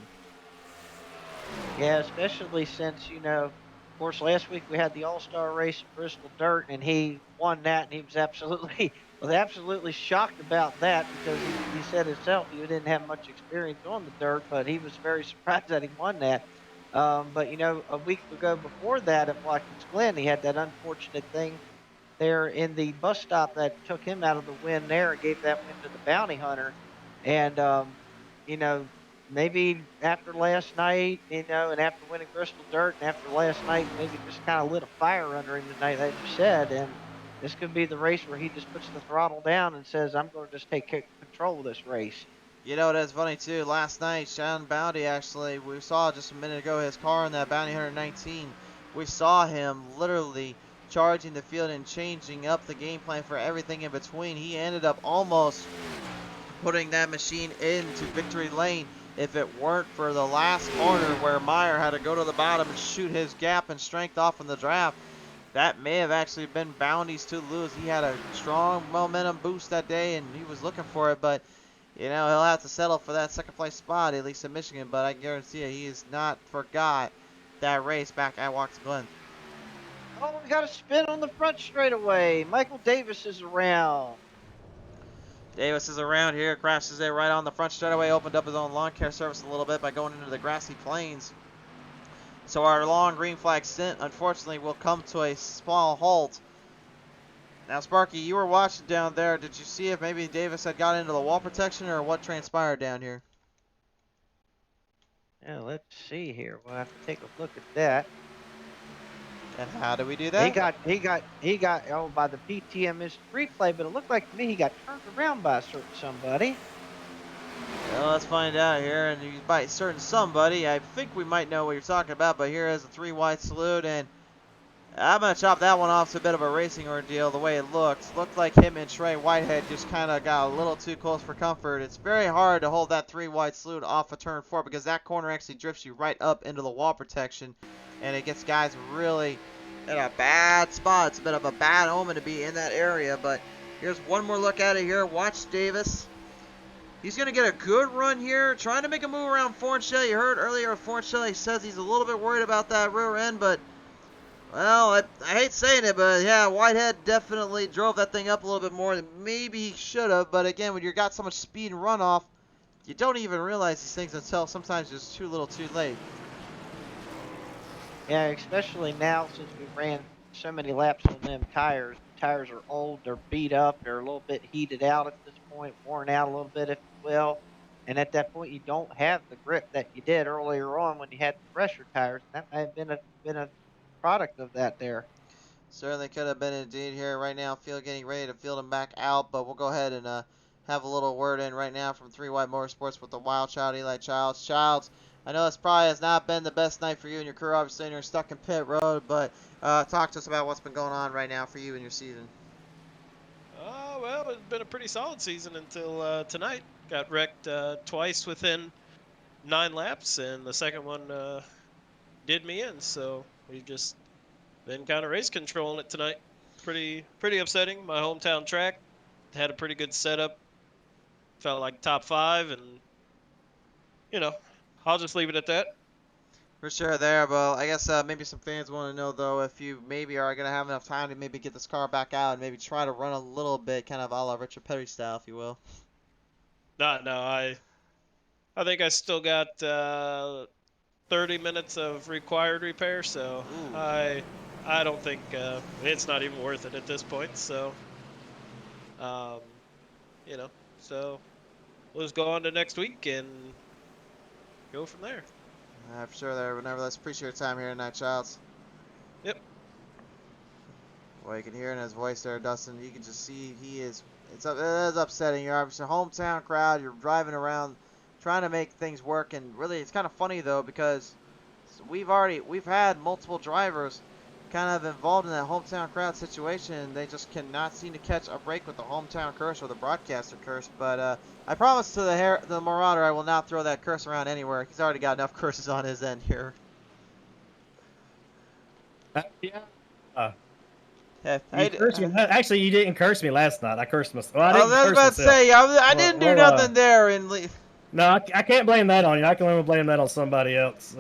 [SPEAKER 3] Yeah, especially since, of course, last week we had the All-Star race at Bristol Dirt, and he won that, and he was absolutely shocked about that, because he said himself he didn't have much experience on the dirt, but he was very surprised that he won that. But, a week ago before that at Watkins Glen, he had that unfortunate thing there in the bus stop that took him out of the win there and gave that win to the bounty hunter. And, you know, maybe after last night, and after winning Bristol Dirt and after last night, maybe just kind of lit a fire under him tonight, as you said. And this could be the race where he just puts the throttle down and says, I'm going to just take control of this race.
[SPEAKER 2] You know, that's funny too. Last night, Sean Bounty, actually, we saw just a minute ago his car in that Bounty 119. We saw him literally charging the field and changing up the game plan for everything in between. He ended up almost putting that machine into victory lane if it weren't for the last corner where Meyer had to go to the bottom and shoot his gap and strength off in the draft. That may have actually been Bounty's to lose. He had a strong momentum boost that day, and he was looking for it, but he'll have to settle for that second place spot, at least in Michigan. But I guarantee you, he has not forgot that race back at Watkins Glen.
[SPEAKER 3] Oh, we got a spin on the front straightaway. Michael Davis is around.
[SPEAKER 2] Davis is around here, crashes it right on the front straightaway, opened up his own lawn care service a little bit by going into the grassy plains. So our long green flag stint, unfortunately, will come to a small halt. Now, Sparky, you were watching down there. Did you see if maybe Davis had got into the wall protection, or what transpired down here?
[SPEAKER 3] Yeah, let's see here. We'll have to take a look at that.
[SPEAKER 2] And how do we do that?
[SPEAKER 3] He got by the PTM Instant Replay, but it looked like to me he got turned around by a certain somebody.
[SPEAKER 2] Well, let's find out here. And by certain somebody, I think we might know what you're talking about, but here is a 3 wide salute, and I'm going to chop that one off to a bit of a racing ordeal the way it looks. Looked like him and Trey Whitehead just kind of got a little too close for comfort. It's very hard to hold that 3 wide salute off of turn 4 because that corner actually drifts you right up into the wall protection, and it gets guys really in a bad spot. It's a bit of a bad omen to be in that area, but here's one more look at it here. Watch Davis. He's going to get a good run here, trying to make a move around Fornshell. You heard earlier Fornshell says he's a little bit worried about that rear end, but, well, I hate saying it, but yeah, Whitehead definitely drove that thing up a little bit more than maybe he should have. But again, when you've got so much speed and runoff, you don't even realize these things until sometimes it's too little too late.
[SPEAKER 3] Yeah, especially now since we ran so many laps on them tires. The tires are old, they're beat up, they're a little bit heated out at this point, worn out a little bit, if you will. And at that point, you don't have the grip that you did earlier on when you had the fresher tires. That may have been a product of that there.
[SPEAKER 2] Certainly could have been indeed here right now. Field getting ready to field him back out, but we'll go ahead and have a little word in right now from 3 Wide Motorsports with the Wild Child, Eli Childs. Childs, I know this probably has not been the best night for you and your crew, obviously, and you're stuck in pit road, but talk to us about what's been going on right now for you and your season.
[SPEAKER 7] Well, it's been a pretty solid season until tonight. Got wrecked twice within 9 laps, and the second one did me in. So we've just been kind of race controlling it tonight. Pretty upsetting. My hometown track had a pretty good setup. Felt like top 5, and you know, I'll just leave it at that.
[SPEAKER 2] For sure there, but I guess maybe some fans want to know, though, if you maybe are going to have enough time to maybe get this car back out and maybe try to run a little bit, kind of a la Richard Petty style, if you will.
[SPEAKER 7] No, I think I still got 30 minutes of required repair, so
[SPEAKER 2] Ooh.
[SPEAKER 7] I don't think it's not even worth it at this point. So, you know, so we'll just go on to next week and go from there.
[SPEAKER 2] For sure there, but nevertheless, appreciate your time here tonight, Childs.
[SPEAKER 7] Yep.
[SPEAKER 2] Well, you can hear in his voice there, Dustin. You can just see it is upsetting. You're obviously a hometown crowd. You're driving around trying to make things work, and really, it's kind of funny though because we've had multiple drivers kind of involved in that hometown crowd situation, and they just cannot seem to catch a break with the hometown curse or the broadcaster curse. But I promise to the Marauder I will not throw that curse around anywhere. He's already got enough curses on his end here.
[SPEAKER 8] Yeah.
[SPEAKER 2] Hey,
[SPEAKER 8] You cursed me. Actually, you didn't curse me last night. I cursed myself. Well,
[SPEAKER 2] I was about to say, I didn't do nothing there.
[SPEAKER 8] No, I can't blame that on you. I can only blame that on somebody else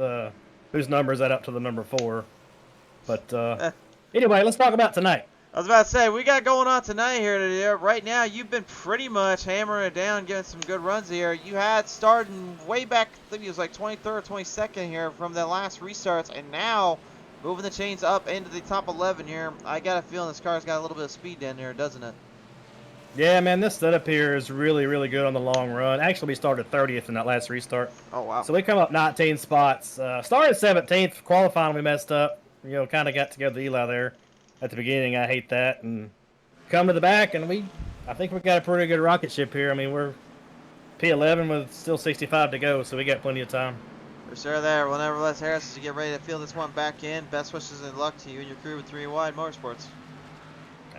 [SPEAKER 8] whose number is that up to the number 4. But anyway, let's talk about tonight.
[SPEAKER 2] I was about to say, we got going on tonight here today. Right now, you've been pretty much hammering it down, getting some good runs here. You had starting way back, I think it was like 23rd or 22nd here from the last restarts, and now moving the chains up into the top 11 here. I got a feeling this car's got a little bit of speed down there, doesn't it?
[SPEAKER 8] Yeah, man, this setup here is really, really good on the long run. Actually, we started 30th in that last restart.
[SPEAKER 2] Oh, wow.
[SPEAKER 8] So we come up 19 spots. Started 17th. Qualifying, we messed up. You know, kind of got together Eli there at the beginning. I hate that. And come to the back, and I think we got a pretty good rocket ship here. I mean, we're P11 with still 65 to go, so we got plenty of time.
[SPEAKER 2] For sure there. Well, nevertheless, Harris, as you get ready to field this one back in, best wishes and luck to you and your crew with 3 Wide Motorsports.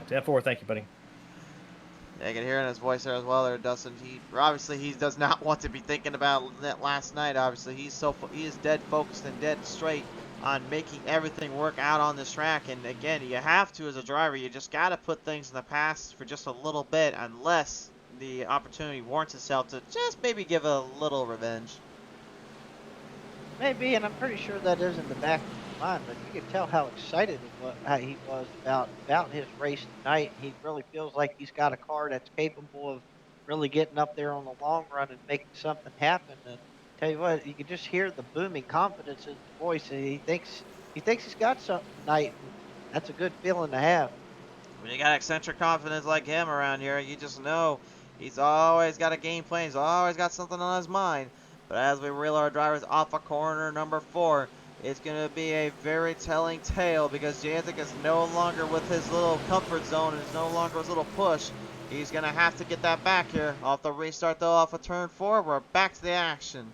[SPEAKER 8] 10-4, thank you, buddy.
[SPEAKER 2] Yeah, I can hear in his voice there as well there, Dustin. He does not want to be thinking about that last night. Obviously, he is dead focused and dead straight on making everything work out on this track. And again, you have to, as a driver, you just got to put things in the past for just a little bit, unless the opportunity warrants itself to just maybe give a little revenge.
[SPEAKER 3] Maybe, and I'm pretty sure that is in the back of his mind, but you can tell how excited he was about his race tonight. He really feels like he's got a car that's capable of really getting up there on the long run and making something happen. And tell you what, you can just hear the booming confidence in his voice, and he thinks he's got something tonight. And that's a good feeling to have.
[SPEAKER 2] When you got eccentric confidence like him around here, you just know he's always got a game plan. He's always got something on his mind. But as we reel our drivers off of corner number 4, it's going to be a very telling tale because Janzik is no longer with his little comfort zone and is no longer his little push. He's going to have to get that back here. Off the restart, though, off of turn 4, we're back to the action.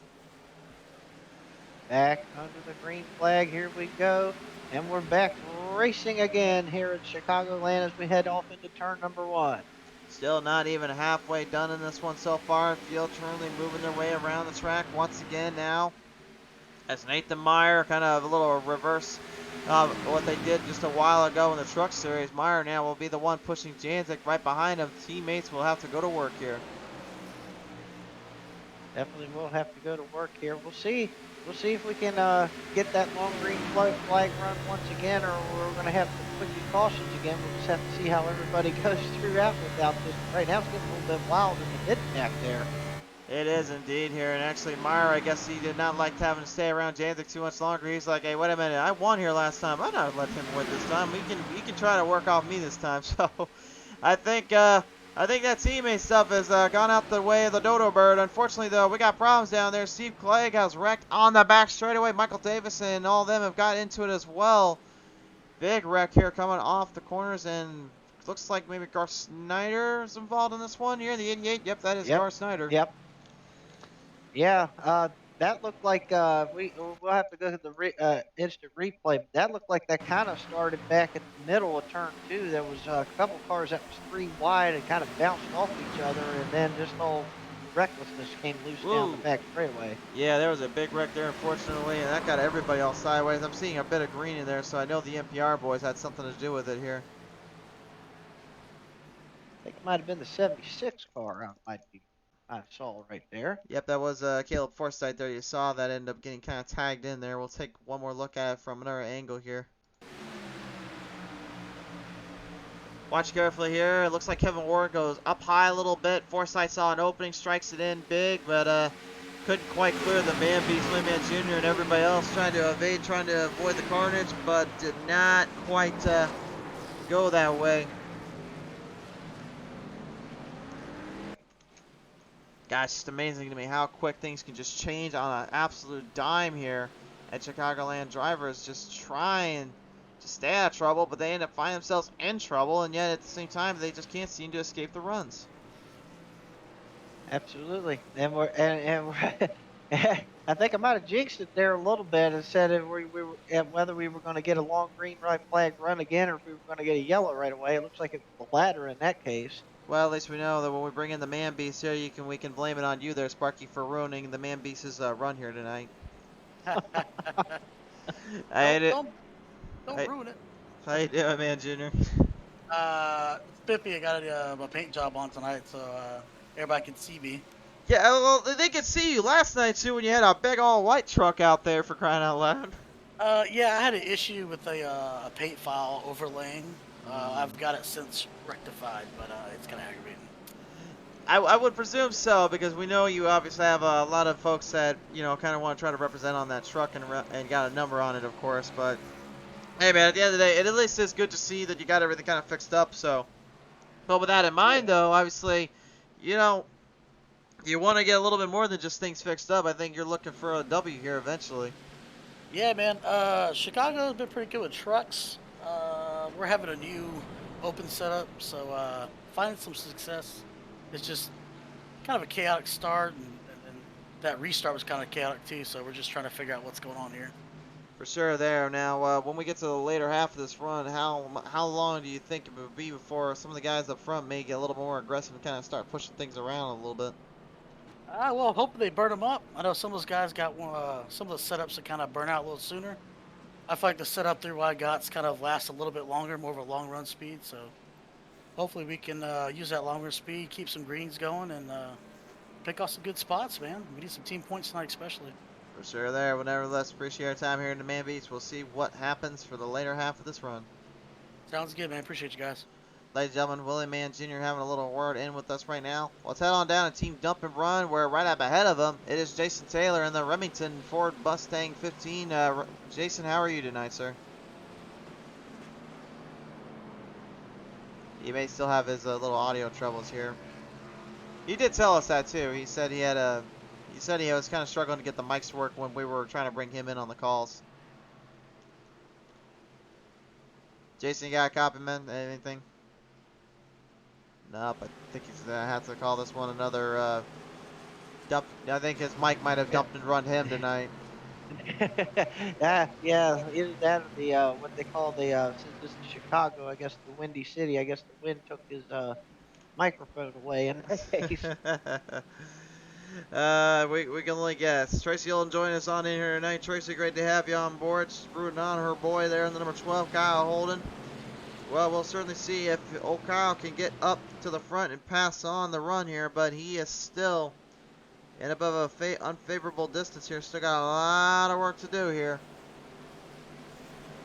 [SPEAKER 3] Back under the green flag, here we go. And we're back racing again here at Chicagoland as we head off into turn number 1.
[SPEAKER 2] Still not even halfway done in this one so far. Field currently moving their way around the track once again now. As Nathan Meyer, kind of a little reverse of what they did just a while ago in the Truck Series. Meyer now will be the one pushing Janzik right behind him. Teammates will have to go to work here.
[SPEAKER 3] Definitely will have to go to work here. We'll see. We'll see if we can get that long green flag run once again, or we're going to have to put the cautions again. We'll just have to see how everybody goes throughout without this. Right now it's getting a little bit wild in the mid back there.
[SPEAKER 2] It is indeed here, and actually Meyer, I guess he did not like having to stay around Janzik too much longer. He's like, hey, wait a minute, I won here last time. I'm not letting him win this time. He can try to work off me this time. So I think that teammate stuff has gone out the way of the dodo bird. Unfortunately, though, we got problems down there. Steve Clegg has wrecked on the back straightaway. Michael Davis and all of them have got into it as well. Big wreck here coming off the corners, and looks like maybe Garth Snyder is involved in this one here. The 88. Yep, that is Garth Snyder.
[SPEAKER 3] Yep. Yeah, that looked like we'll have to go to the instant replay. But that looked like that kind of started back at the middle of turn 2. There was a couple cars that was 3 wide and kind of bounced off each other, and then just all recklessness came loose down the back straightaway.
[SPEAKER 2] Yeah, there was a big wreck there, unfortunately, and that got everybody all sideways. I'm seeing a bit of green in there, so I know the NPR boys had something to do with it here.
[SPEAKER 3] I think it might have been the 76 car. I saw right there.
[SPEAKER 2] Yep, that was Caleb Forsythe there. You saw that ended up getting kind of tagged in there. We'll take one more look at it from another angle here. Watch carefully here. It looks like Kevin Ward goes up high a little bit. Forsythe saw an opening, strikes it in big, but couldn't quite clear the man beast, Willie Jr. and everybody else trying to evade, trying to avoid the carnage, but did not quite go that way. Gosh, it's amazing to me how quick things can just change on an absolute dime here at Chicagoland. Drivers just trying to stay out of trouble, but they end up finding themselves in trouble, and yet at the same time, they just can't seem to escape the runs.
[SPEAKER 3] Absolutely, and we're I think I might have jinxed it there a little bit and said if we were whether we were going to get a long green right flag run again or if we were going to get a yellow right away. It looks like it's the latter in that case.
[SPEAKER 2] Well, at least we know that when we bring in the man beast here, we can blame it on you there, Sparky, for ruining the man beast's run here tonight.
[SPEAKER 9] Don't ruin it.
[SPEAKER 2] How you doing, man, Junior?
[SPEAKER 9] Spiffy, I got a paint job on tonight, so everybody can see me.
[SPEAKER 2] Yeah, well, they could see you last night too when you had a big all white truck out there, for crying out loud.
[SPEAKER 9] Yeah, I had an issue with a paint file overlaying. I've got it since rectified, but it's kind of aggravating.
[SPEAKER 2] I would presume so, because we know you obviously have a lot of folks that, you know, kind of want to try to represent on that truck and got a number on it, of course. But hey, man, at the end of the day, it at least is good to see that you got everything kind of fixed up. So, but with that in mind, though, obviously, you know, you want to get a little bit more than just things fixed up. I think you're looking for a W here eventually.
[SPEAKER 9] Yeah, man. Chicago's been pretty good with trucks. We're having a new open setup, so finding some success. It's just kind of a chaotic start, and that restart was kind of chaotic too. So we're just trying to figure out what's going on here.
[SPEAKER 2] For sure there. Now, when we get to the later half of this run, how long do you think it would be before some of the guys up front may get a little more aggressive and kind of start pushing things around a little bit?
[SPEAKER 9] Well, hopefully they burn them up. I know some of those guys got some of the setups that kind of burn out a little sooner. I feel like the setup through what I got's kind of lasts a little bit longer, more of a long run speed. So hopefully we can use that longer speed, keep some greens going, and pick off some good spots, man. We need some team points tonight, especially.
[SPEAKER 2] For sure there. But nevertheless, appreciate our time here in the Man Beach. We'll see what happens for the later half of this run.
[SPEAKER 9] Sounds good, man. Appreciate you guys.
[SPEAKER 2] Ladies and gentlemen, Willie Mann Jr. having a little word in with us right now. Let's head on down to Team Dump and Run, where right up ahead of him, it is Jason Taylor in the Remington Ford Mustang 15. Jason, how are you tonight, sir? He may still have his little audio troubles here. He did tell us that too. He said he was kind of struggling to get the mics to work when we were trying to bring him in on the calls. Jason, you got a copy, man? Anything? Nope, I think he's gonna have to call this one another dump. I think his mic might have dumped and run him tonight.
[SPEAKER 3] Yeah, either that or the what they call the since this is Chicago, I guess the Windy City. I guess the wind took his microphone away in that case.
[SPEAKER 2] We can only guess. Tracy will join us on in here tonight. Tracy, great to have you on board. She's rooting on her boy there in the number 12, Kyle Holden. Well, we'll certainly see if old Kyle can get up to the front and pass on the run here, but he is still in above a unfavorable distance here. Still got a lot of work to do here.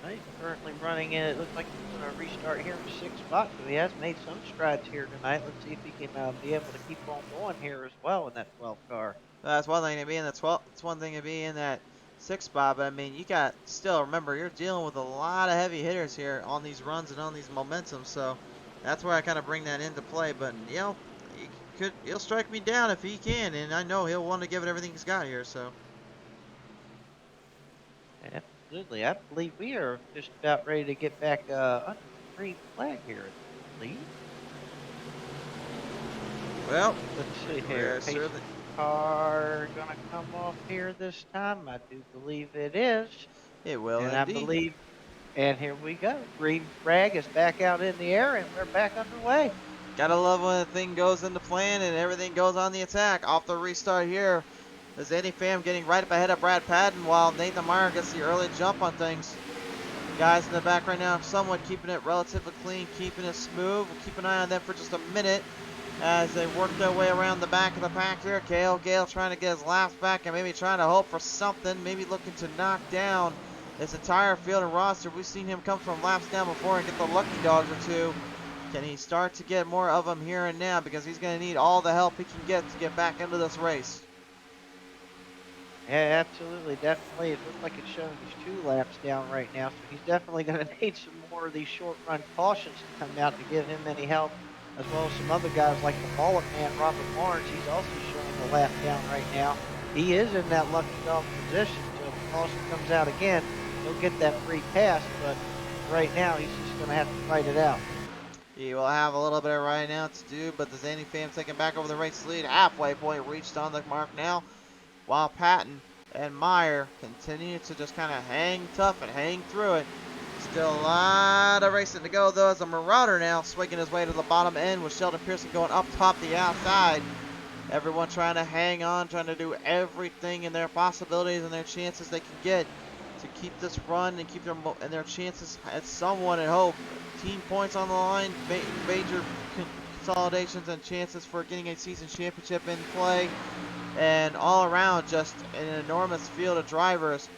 [SPEAKER 3] He's currently running in. It looks like he's going to restart here in 6th spot, so he has made some strides here tonight. Let's see if he can be able to keep on going here as well in that 12 car.
[SPEAKER 2] That's one thing to be in the 12. It's one thing to be in that 6th spot, but I mean, you got still remember you're dealing with a lot of heavy hitters here on these runs and on these momentum. So that's where I kind of bring that into play. But you know, he'll strike me down if he can, and I know he'll want to give it everything he's got here. So.
[SPEAKER 3] Absolutely. I believe we are just about ready to get back under the green flag here, I believe.
[SPEAKER 2] Well,
[SPEAKER 3] let's see here. Pace car gonna come off here this time. I do believe it is.
[SPEAKER 2] It will
[SPEAKER 3] and
[SPEAKER 2] indeed.
[SPEAKER 3] I believe, and here we go. Green flag is back out in the air, and we're back underway.
[SPEAKER 2] Gotta love when a thing goes into plan and everything goes on the attack. Off the restart here. The Zandy fam getting right up ahead of Brad Patton while Nathan Meyer gets the early jump on things. Guys in the back right now somewhat keeping it relatively clean, keeping it smooth. We'll keep an eye on them for just a minute as they work their way around the back of the pack here. Gale trying to get his laps back and maybe trying to hope for something, maybe looking to knock down this entire field and roster. We've seen him come from laps down before and get the lucky dogs or two. Can he start to get more of them here and now, because he's going to need all the help he can get to get back into this race.
[SPEAKER 3] Yeah, absolutely, definitely. It looks like it's showing he's 2 laps down right now, so he's definitely going to need some more of these short run cautions to come out to give him any help, as well as some other guys like the Bollock man, Robert Barnes. He's also showing a lap down right now. He is in that lucky dog position, so if the caution comes out again, he'll get that free pass, but right now he's just going to have to fight it out.
[SPEAKER 2] He will have a little bit right now to do, but the Zandy fam taking back over the race lead. Halfway point reached on the mark now, while Patton and Meyer continue to just kind of hang tough and hang through it. Still a lot of racing to go, though, as a Marauder now swinging his way to the bottom end with Sheldon Pearson going up top the outside. Everyone trying to hang on, trying to do everything in their possibilities and their chances they can get to keep this run and keep their chances at somewhat at hope. Team points on the line, major consolidations and chances for getting a season championship in play, and all around just an enormous field of drivers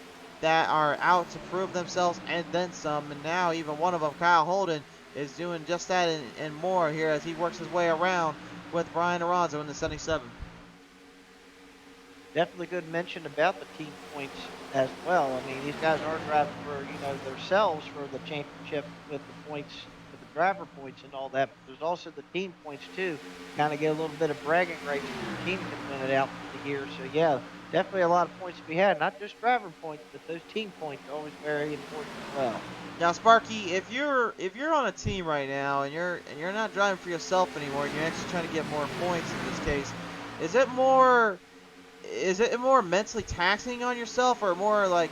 [SPEAKER 2] that are out to prove themselves and then some. And now even one of them, Kyle Holden, is doing just that and more here as he works his way around with Brian Aranzo in the 77.
[SPEAKER 3] Definitely good mention about the team points as well. I mean, these guys are driving for, themselves for the championship with the points, with the driver points and all that. But there's also the team points too. Kind of get a little bit of bragging rights if the team can win it out for the year. So yeah, definitely a lot of points to be had. Not just driver points, but those team points are always very important as well.
[SPEAKER 2] Now, Sparky, if you're on a team right now and you're not driving for yourself anymore, and you're actually trying to get more points in this case, is it more mentally taxing on yourself, or more like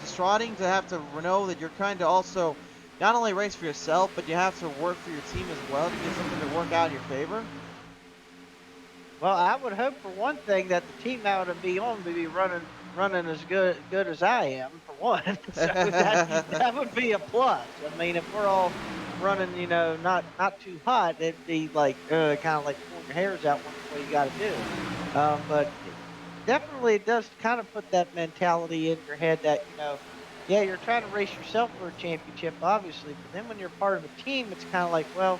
[SPEAKER 2] distraughting to have to know that you're kind of also not only race for yourself, but you have to work for your team as well to get something to work out in your favor?
[SPEAKER 3] Well, I would hope for one thing that the team I would be on would be running as good as I am, for one. So that would be a plus. I mean, if we're all running, not too hot, it'd be like kind of like pulling your hairs out. What you got to do, but definitely it does kind of put that mentality in your head that yeah, you're trying to race yourself for a championship, obviously, but then when you're part of a team, it's kind of like, well,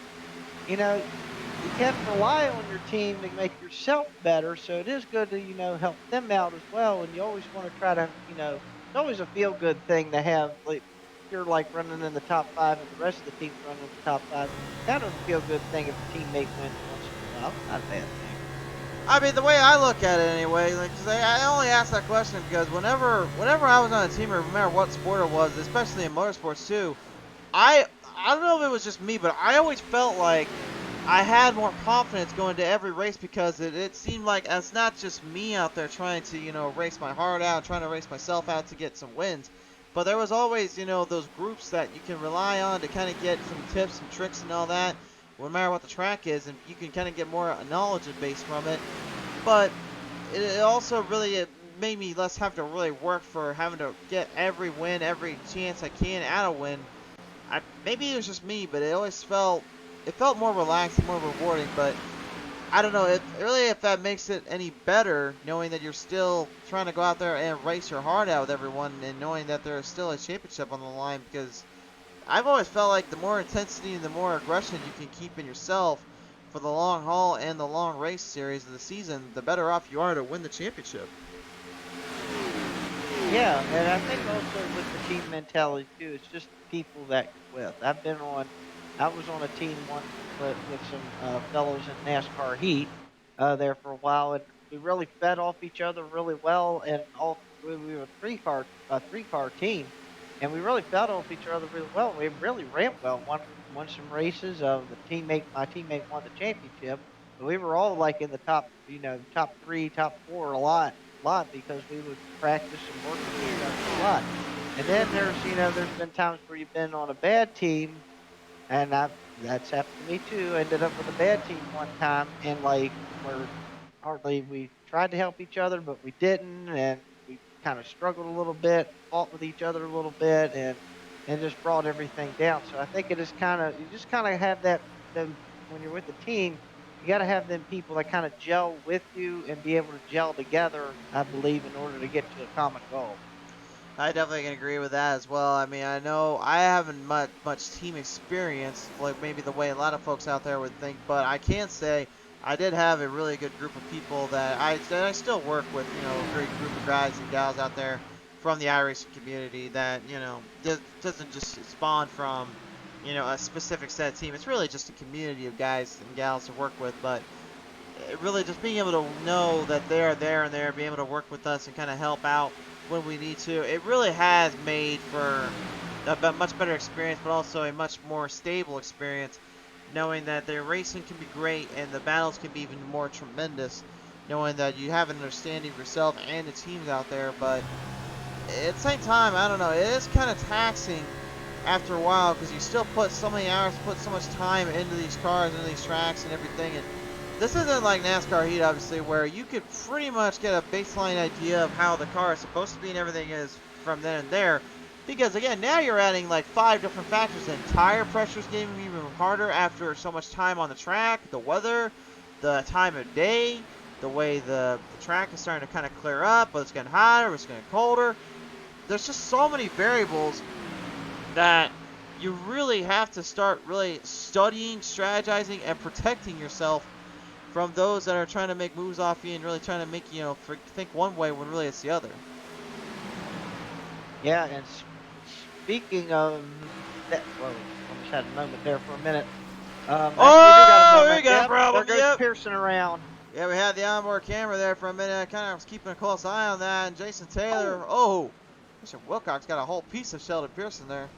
[SPEAKER 3] you can't rely on your team to make yourself better, so it is good to, help them out as well, and you always want to try to, it's always a feel-good thing to have, like, if you're, like, running in the top 5 and the rest of the team's running in the top 5, kind of a feel-good thing if a teammate wins once in a while. Not a bad thing.
[SPEAKER 2] I mean, the way I look at it anyway, like, 'cause I only asked that question because whenever I was on a team, or no matter what sport it was, especially in motorsports too, I don't know if it was just me, but I always felt like I had more confidence going to every race because it seemed like it's not just me out there trying to, race my heart out, trying to race myself out to get some wins. But there was always, those groups that you can rely on to kind of get some tips and tricks and all that, no matter what the track is, and you can kind of get more knowledge base from it. But it also really it made me less have to really work for having to get every win, every chance I can at a win. Maybe it was just me, but it felt more relaxed and more rewarding. But I don't know if that makes it any better, knowing that you're still trying to go out there and race your heart out with everyone, and knowing that there is still a championship on the line. Because I've always felt like the more intensity and the more aggression you can keep in yourself for the long haul and the long race series of the season, the better off you are to win the championship.
[SPEAKER 3] Yeah, and I think also with the team mentality too, it's just the people that you're with. I was on a team once with some fellows in NASCAR Heat there for a while, and we really fed off each other really well. And we were a three car team, and we really fed off each other really well. We really ran well. Won some races. My teammate won the championship. But we were all like in the top, top three, top four a lot because we would practice and work with each other a lot. And then there's been times where you've been on a bad team, and that's happened to me too. I ended up with a bad team one time, and like where hardly we tried to help each other, but we didn't, and we kind of struggled a little bit, fought with each other a little bit, and just brought everything down. So I think it is you just kind of have them when you're with a team. You got to have them people that kind of gel with you and be able to gel together, I believe, in order to get to a common goal.
[SPEAKER 2] I definitely can agree with that as well. I mean, I know I haven't much team experience, like maybe the way a lot of folks out there would think, but I can say I did have a really good group of people that I still work with, a great group of guys and gals out there from the iRacing community that, doesn't just spawn from, a specific set team. It's really just a community of guys and gals to work with, but really just being able to know that they are there and they're being able to work with us and kind of help out when we need to. It really has made for a much better experience, but also a much more stable experience, knowing that the racing can be great and the battles can be even more tremendous, knowing that you have an understanding of yourself and the teams out there. But at the same time, I don't know, it is kind of taxing after a while because you still put so many hours, put so much time into these cars, into these tracks and everything. And this isn't like NASCAR Heat, obviously, where you could pretty much get a baseline idea of how the car is supposed to be and everything is from then and there. Because, again, now you're adding like 5 different factors. The tire pressure is getting even harder after so much time on the track. The weather, the time of day, the way the track is starting to kind of clear up, but it's getting hotter, it's getting colder. There's just so many variables that you really have to start really studying, strategizing, and protecting yourself from those that are trying to make moves off you and really trying to make think one way when really it's the other.
[SPEAKER 3] Yeah, and speaking of that, whoa, almost had a moment there for a minute. Actually, we do got a moment.
[SPEAKER 2] We got a
[SPEAKER 3] Yep,
[SPEAKER 2] problem.
[SPEAKER 3] there goes
[SPEAKER 2] Yep.
[SPEAKER 3] Pearson around.
[SPEAKER 2] Yeah, we had the onboard camera there for a minute. I kind of was keeping a close eye on that. And Jason Taylor, Mr. Wilcox got a whole piece of Sheldon Pearson there.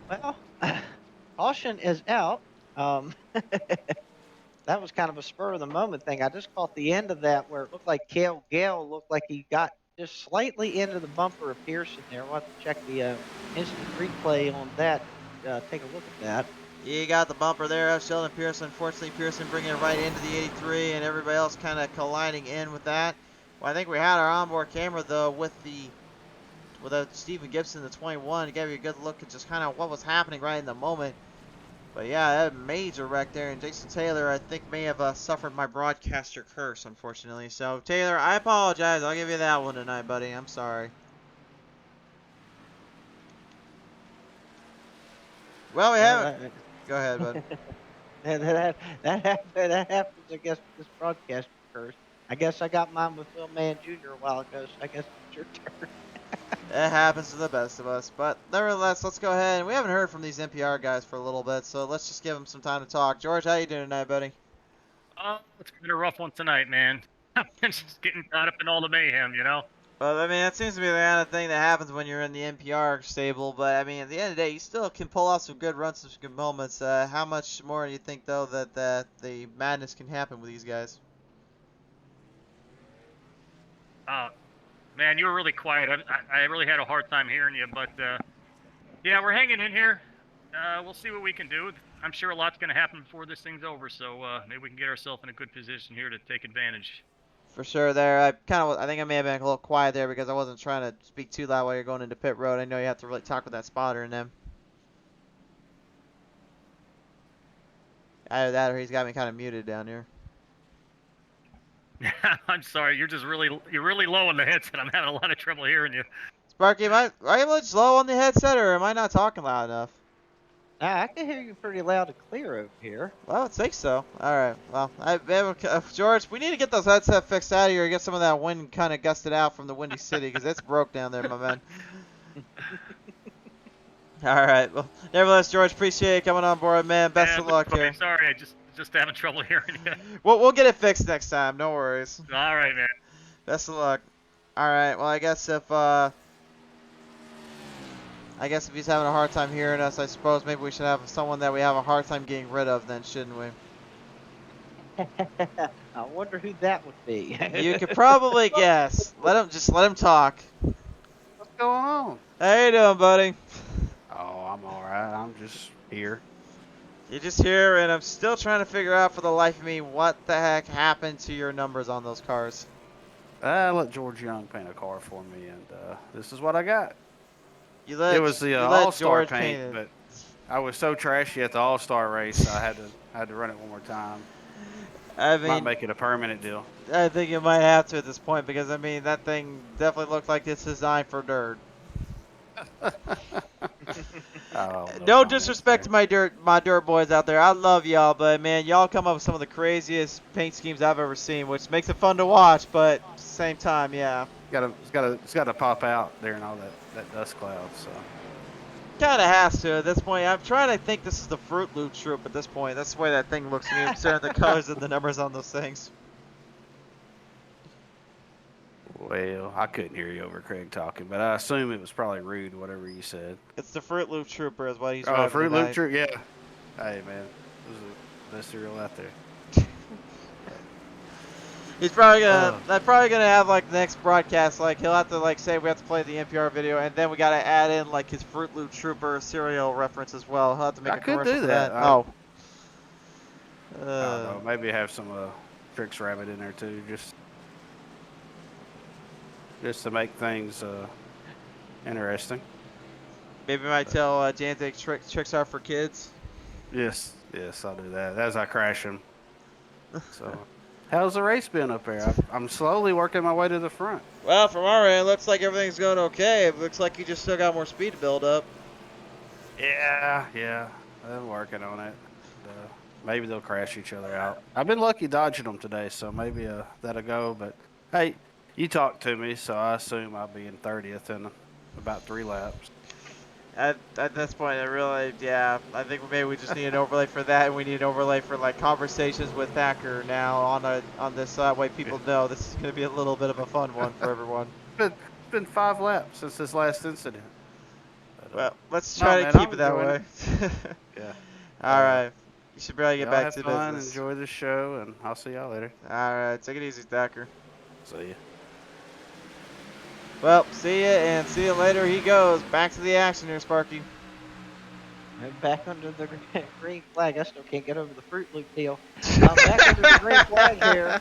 [SPEAKER 3] Well, caution is out. Um, that was kind of a spur of the moment thing. I just caught the end of that where it looked like Cale Gale looked like he got just slightly into the bumper of Pearson there. We'll have to check the instant replay on that. Take a look at that.
[SPEAKER 2] He got the bumper there of Sheldon Pearson. Fortunately, Pearson bringing it right into the 83 and everybody else kind of colliding in with that. Well, I think we had our onboard camera, though, with Stephen Gibson, the 21. It gave you a good look at just kind of what was happening right in the moment. But yeah, that major wreck there, and Jason Taylor, I think, may have suffered my broadcaster curse, unfortunately. So, Taylor, I apologize. I'll give you that one tonight, buddy. I'm sorry. Well, we haven't. Go ahead, bud.
[SPEAKER 3] that happens, I guess, with this broadcast curse. I guess I got mine with Will Mann Jr. a while ago, so I guess it's your turn.
[SPEAKER 2] It happens to the best of us. But nevertheless, let's go ahead. And we haven't heard from these NPR guys for a little bit, so let's just give them some time to talk. George, how you doing tonight, buddy?
[SPEAKER 10] It's been a rough one tonight, man. I'm just getting caught up in all the mayhem, you know?
[SPEAKER 2] Well, I mean, that seems to be the kind of thing that happens when you're in the NPR stable. But, I mean, at the end of the day, you still can pull off some good runs, some good moments. How much more do you think, though, that the madness can happen with these guys?
[SPEAKER 10] Man, you were really quiet. I really had a hard time hearing you, but yeah, we're hanging in here. We'll see what we can do. I'm sure a lot's going to happen before this thing's over, so maybe we can get ourselves in a good position here to take advantage.
[SPEAKER 2] For sure there. I think I may have been a little quiet there because I wasn't trying to speak too loud while you're going into pit road. I know you have to really talk with that spotter and them. Either that or he's got me kind of muted down here.
[SPEAKER 10] I'm sorry, you're really low on the headset. I'm having a lot of trouble hearing you.
[SPEAKER 2] Sparky, are you a little slow on the headset or am I not talking loud enough?
[SPEAKER 3] I can hear you pretty loud and clear over here.
[SPEAKER 2] Well, I think so. Alright, well, George, we need to get those headsets fixed out of here and get some of that wind kind of gusted out from the Windy City because it's broke down there, my man. Alright, well, nevertheless, George, appreciate you coming on board, man. Best of luck here.
[SPEAKER 10] Sorry, I just having trouble hearing you.
[SPEAKER 2] We'll get it fixed next time, no worries.
[SPEAKER 10] All right, man.
[SPEAKER 2] Best of luck. Alright, well, I guess if he's having a hard time hearing us, I suppose maybe we should have someone that we have a hard time getting rid of then, shouldn't we?
[SPEAKER 3] I wonder who that would be.
[SPEAKER 2] You could probably guess. Let him talk.
[SPEAKER 11] What's going on?
[SPEAKER 2] How you doing, buddy?
[SPEAKER 11] Oh, I'm alright. I'm just here.
[SPEAKER 2] You're just here, and I'm still trying to figure out for the life of me what the heck happened to your numbers on those cars.
[SPEAKER 11] I let George Young paint a car for me, and this is what I got.
[SPEAKER 2] It
[SPEAKER 11] was the All-Star paint, but I was so trashy at the All-Star race, I had to run it one more time.
[SPEAKER 2] I mean,
[SPEAKER 11] might make it a permanent deal.
[SPEAKER 2] I think you might have to at this point because I mean that thing definitely looked like it's designed for dirt. No disrespect to my dirt boys out there. I love y'all, but man, y'all come up with some of the craziest paint schemes I've ever seen, which makes it fun to watch. But at the same time, yeah,
[SPEAKER 11] It's got to pop out during all that dust cloud. So
[SPEAKER 2] kind of has to at this point. I'm trying to think this is the Fruit Loop troop at this point. That's the way that thing looks to me, considering the colors and the numbers on those things.
[SPEAKER 11] well, I couldn't hear you over Craig talking, but I assume it was probably rude, whatever you said.
[SPEAKER 2] It's the Fruit Loop Trooper is what he's
[SPEAKER 11] Oh,
[SPEAKER 2] driving
[SPEAKER 11] Fruit Loop
[SPEAKER 2] tonight.
[SPEAKER 11] Troop, yeah. Hey man, this is the best cereal out there.
[SPEAKER 2] He's probably gonna. They're probably gonna have like the next broadcast. Like he'll have to like say we have to play the NPR video, and then we gotta add in like his Fruit Loop Trooper cereal reference as well. He'll have to make
[SPEAKER 11] I
[SPEAKER 2] a
[SPEAKER 11] could
[SPEAKER 2] commercial
[SPEAKER 11] do
[SPEAKER 2] for
[SPEAKER 11] that.
[SPEAKER 2] that.
[SPEAKER 11] I
[SPEAKER 2] Oh.
[SPEAKER 11] don't know, maybe have some Trix Rabbit in there too, just to make things interesting.
[SPEAKER 2] Maybe we might tell Jantic tricks are for kids.
[SPEAKER 11] Yes, I'll do that as I crash him. So, how's the race been up there? I'm slowly working my way to the front.
[SPEAKER 2] Well, from our end, it looks like everything's going okay. It looks like you just still got more speed to build up.
[SPEAKER 11] Yeah, I've been working on it. Maybe they'll crash each other out. I've been lucky dodging them today, so maybe that'll go. But hey, you talked to me, so I assume I'll be in 30th in about 3 laps.
[SPEAKER 2] At this point, I think maybe we just need an overlay for that, and we need an overlay for like conversations with Thacker now on this way people know this is going to be a little bit of a fun one for everyone.
[SPEAKER 11] It's been 5 laps since this last incident. But,
[SPEAKER 2] well, let's try to keep it that way.
[SPEAKER 11] Yeah.
[SPEAKER 2] All right. You should probably get back to
[SPEAKER 11] fun,
[SPEAKER 2] business.
[SPEAKER 11] Enjoy the show, and I'll see y'all later.
[SPEAKER 2] All right. Take it easy, Thacker.
[SPEAKER 11] See ya.
[SPEAKER 2] Well, see ya, and see you later. He goes. Back to the action here, Sparky.
[SPEAKER 3] I'm back under the green flag. I still can't get over the Fruit Loop deal. I'm back under the green flag here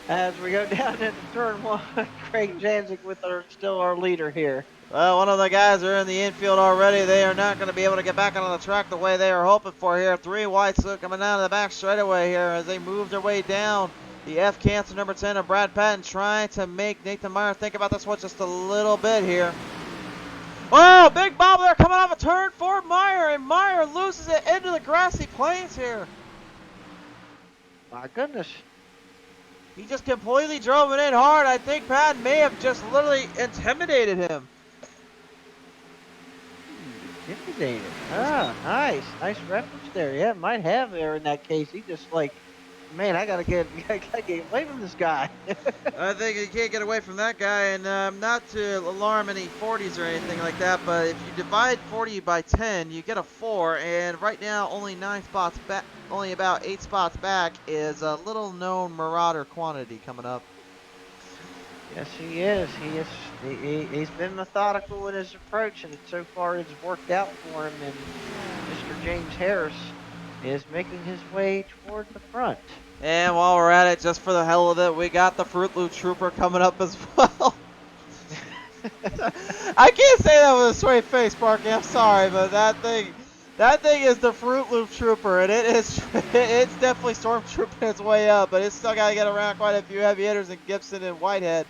[SPEAKER 3] as we go down into turn 1. Craig Janzik with still our leader here.
[SPEAKER 2] Well, one of the guys are in the infield already. They are not going to be able to get back on the track the way they are hoping for here. 3 whites coming down to the back straightaway here as they move their way down. The F cancer number 10 of Brad Patton trying to make Nathan Meyer think about this one just a little bit here. Oh, big bobble there coming off a turn for Meyer, and Meyer loses it into the grassy plains here.
[SPEAKER 3] My goodness.
[SPEAKER 2] He just completely drove it in hard. I think Patton may have just literally intimidated him.
[SPEAKER 3] Intimidated. Ah, nice. Nice reference there. Yeah, might have there in that case. He just like, man, I gotta get away from this guy.
[SPEAKER 2] I think you can't get away from that guy, and not to alarm any 40s or anything like that, but if you divide 40 by 10, you get a 4, and right now only 9 spots back, only about 8 spots back is a little known Marauder quantity coming up.
[SPEAKER 3] Yes, he is. He's been methodical in his approach, and so far it's worked out for him. And Mr. James Harris is making his way toward the front.
[SPEAKER 2] And while we're at it, just for the hell of it, we got the Fruit Loop Trooper coming up as well. I can't say that with a straight face, Sparky. I'm sorry, but that thing is the Fruit Loop Trooper, and it's definitely stormtrooping its way up, but it's still got to get around quite a few heavy hitters in Gibson and Whitehead.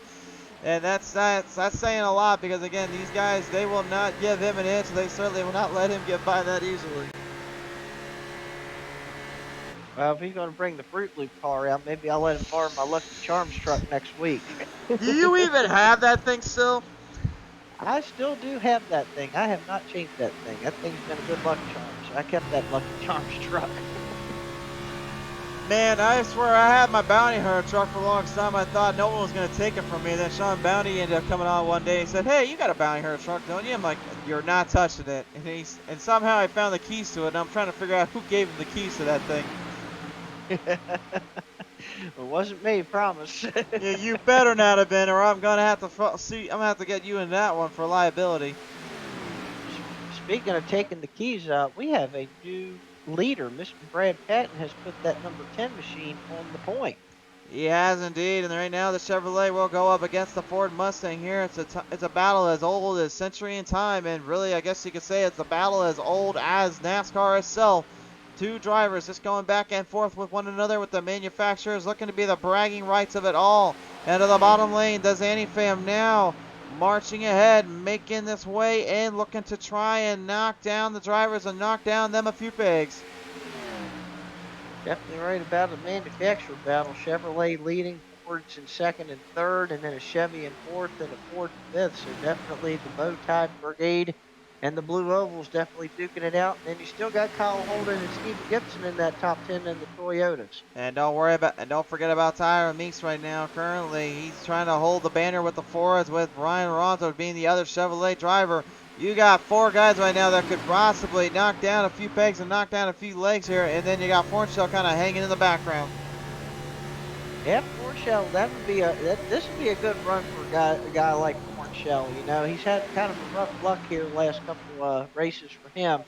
[SPEAKER 2] And that's saying a lot, because again, these guys, they will not give him an inch. They certainly will not let him get by that easily.
[SPEAKER 3] Well, if he's going to bring the Fruit Loop car out, maybe I'll let him borrow my Lucky Charms truck next week.
[SPEAKER 2] Do you even have that thing still?
[SPEAKER 3] I still do have that thing. I have not changed that thing. That thing's been a good Lucky Charms. I kept that Lucky Charms truck.
[SPEAKER 2] Man, I swear I had my Bounty Hunter truck for a long time. I thought no one was going to take it from me. Then Sean Bounty ended up coming on one day and said, "Hey, you got a Bounty Hunter truck, don't you?" I'm like, "You're not touching it." And somehow I found the keys to it, and I'm trying to figure out who gave him the keys to that thing.
[SPEAKER 3] It wasn't me, promise.
[SPEAKER 2] Yeah, you better not have been, or I'm gonna have to see. I'm gonna have to get you in that one for liability.
[SPEAKER 3] Speaking of taking the keys out, we have a new leader. Mr. Brad Patton has put that number 10 machine on the point.
[SPEAKER 2] He has indeed, and right now the Chevrolet will go up against the Ford Mustang here. It's a battle as old as century in time, and really, I guess you could say it's a battle as old as NASCAR itself. Two drivers just going back and forth with one another, with the manufacturers looking to be the bragging rights of it all. Into the bottom lane, does Antifam now marching ahead, making this way in, looking to try and knock down the drivers and knock down them a few pegs.
[SPEAKER 3] Definitely right about a manufacturer battle. Chevrolet leading, Ford's in second and third, and then a Chevy in fourth and a Ford in fifth. So definitely the bow tie brigade and the Blue Ovals definitely duking it out. And then you still got Kyle Holden and Steve Gibson in that top 10 in the Toyotas.
[SPEAKER 2] And don't forget about Tyron Meeks right now. Currently, he's trying to hold the banner with the Fords, with Brian Ronzo being the other Chevrolet driver. You got four guys right now that could possibly knock down a few pegs and knock down a few legs here, and then you got Fornshell kind of hanging in the background.
[SPEAKER 3] Yeah, Fornshell, this would be a good run for a guy like Fornshell. You know, he's had kind of a rough luck here the last couple races for him.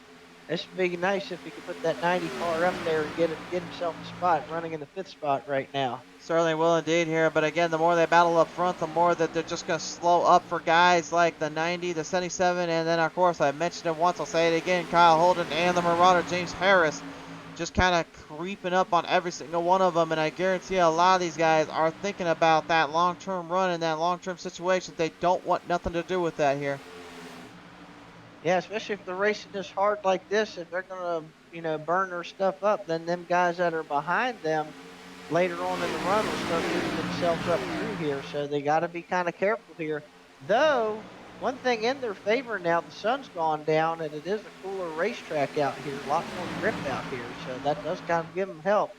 [SPEAKER 3] This would be nice if he could put that 90 car up there and get himself a spot, running in the fifth spot right now.
[SPEAKER 2] Certainly will indeed here, but again, the more they battle up front, the more that they're just going to slow up for guys like the 90, the 77, and then of course, I mentioned it once, I'll say it again, Kyle Holden and the Marauder James Harris just kind of creeping up on every single one of them, and I guarantee a lot of these guys are thinking about that long-term run and that long-term situation. They don't want nothing to do with that here.
[SPEAKER 3] Yeah, especially if they're racing this hard like this, if they're going to, burn their stuff up, then them guys that are behind them later on in the run will start getting themselves up through here. So they got to be kind of careful here. Though, one thing in their favor now, the sun's gone down, and it is a cooler racetrack out here, a lot more grip out here. So that does kind of give them help.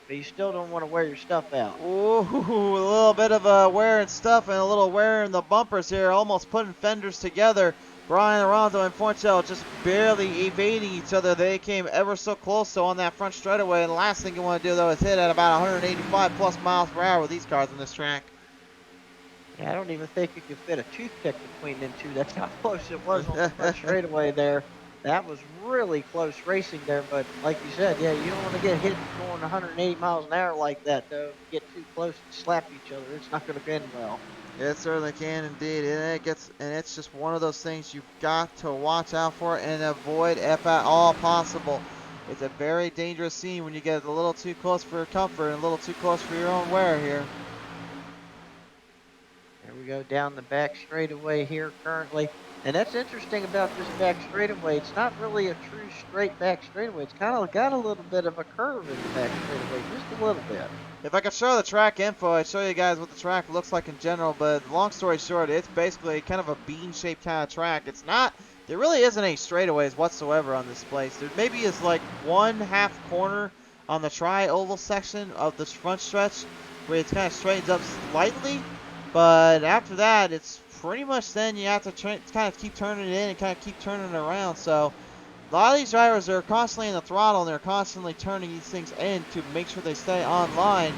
[SPEAKER 3] But you still don't want to wear your stuff out.
[SPEAKER 2] Ooh, a little bit of a wear and stuff and a little wear in the bumpers here, almost putting fenders together. Brian Alonso and Fornshell just barely evading each other. They came ever so close on that front straightaway, and the last thing you want to do, though, is hit at about 185 plus miles per hour with these cars on this track.
[SPEAKER 3] Yeah, I don't even think you could fit a toothpick between them two. That's how close it was on the front straightaway there. That was really close racing there, but like you said, yeah, you don't want to get hit going 180 miles an hour like that, though. Get too close and slap each other. It's not going to end well.
[SPEAKER 2] It certainly can indeed, and it's just one of those things you've got to watch out for and avoid if at all possible. It's a very dangerous scene when you get a little too close for your comfort and a little too close for your own wear here.
[SPEAKER 3] There we go down the back straightaway here currently. And that's interesting about this back straightaway. It's not really a true straight back straightaway. It's kind of got a little bit of a curve in the back straightaway, just a little bit.
[SPEAKER 2] If I could show the track info, I'd show you guys what the track looks like in general, but long story short, it's basically kind of a bean-shaped kind of track. It's not, there really isn't any straightaways whatsoever on this place. There maybe is like one half corner on the tri-oval section of this front stretch where it kind of straightens up slightly, but after that, it's pretty much then you have to kind of keep turning it in and kind of keep turning it around. So a lot of these drivers are constantly in the throttle and they're constantly turning these things in to make sure they stay on line,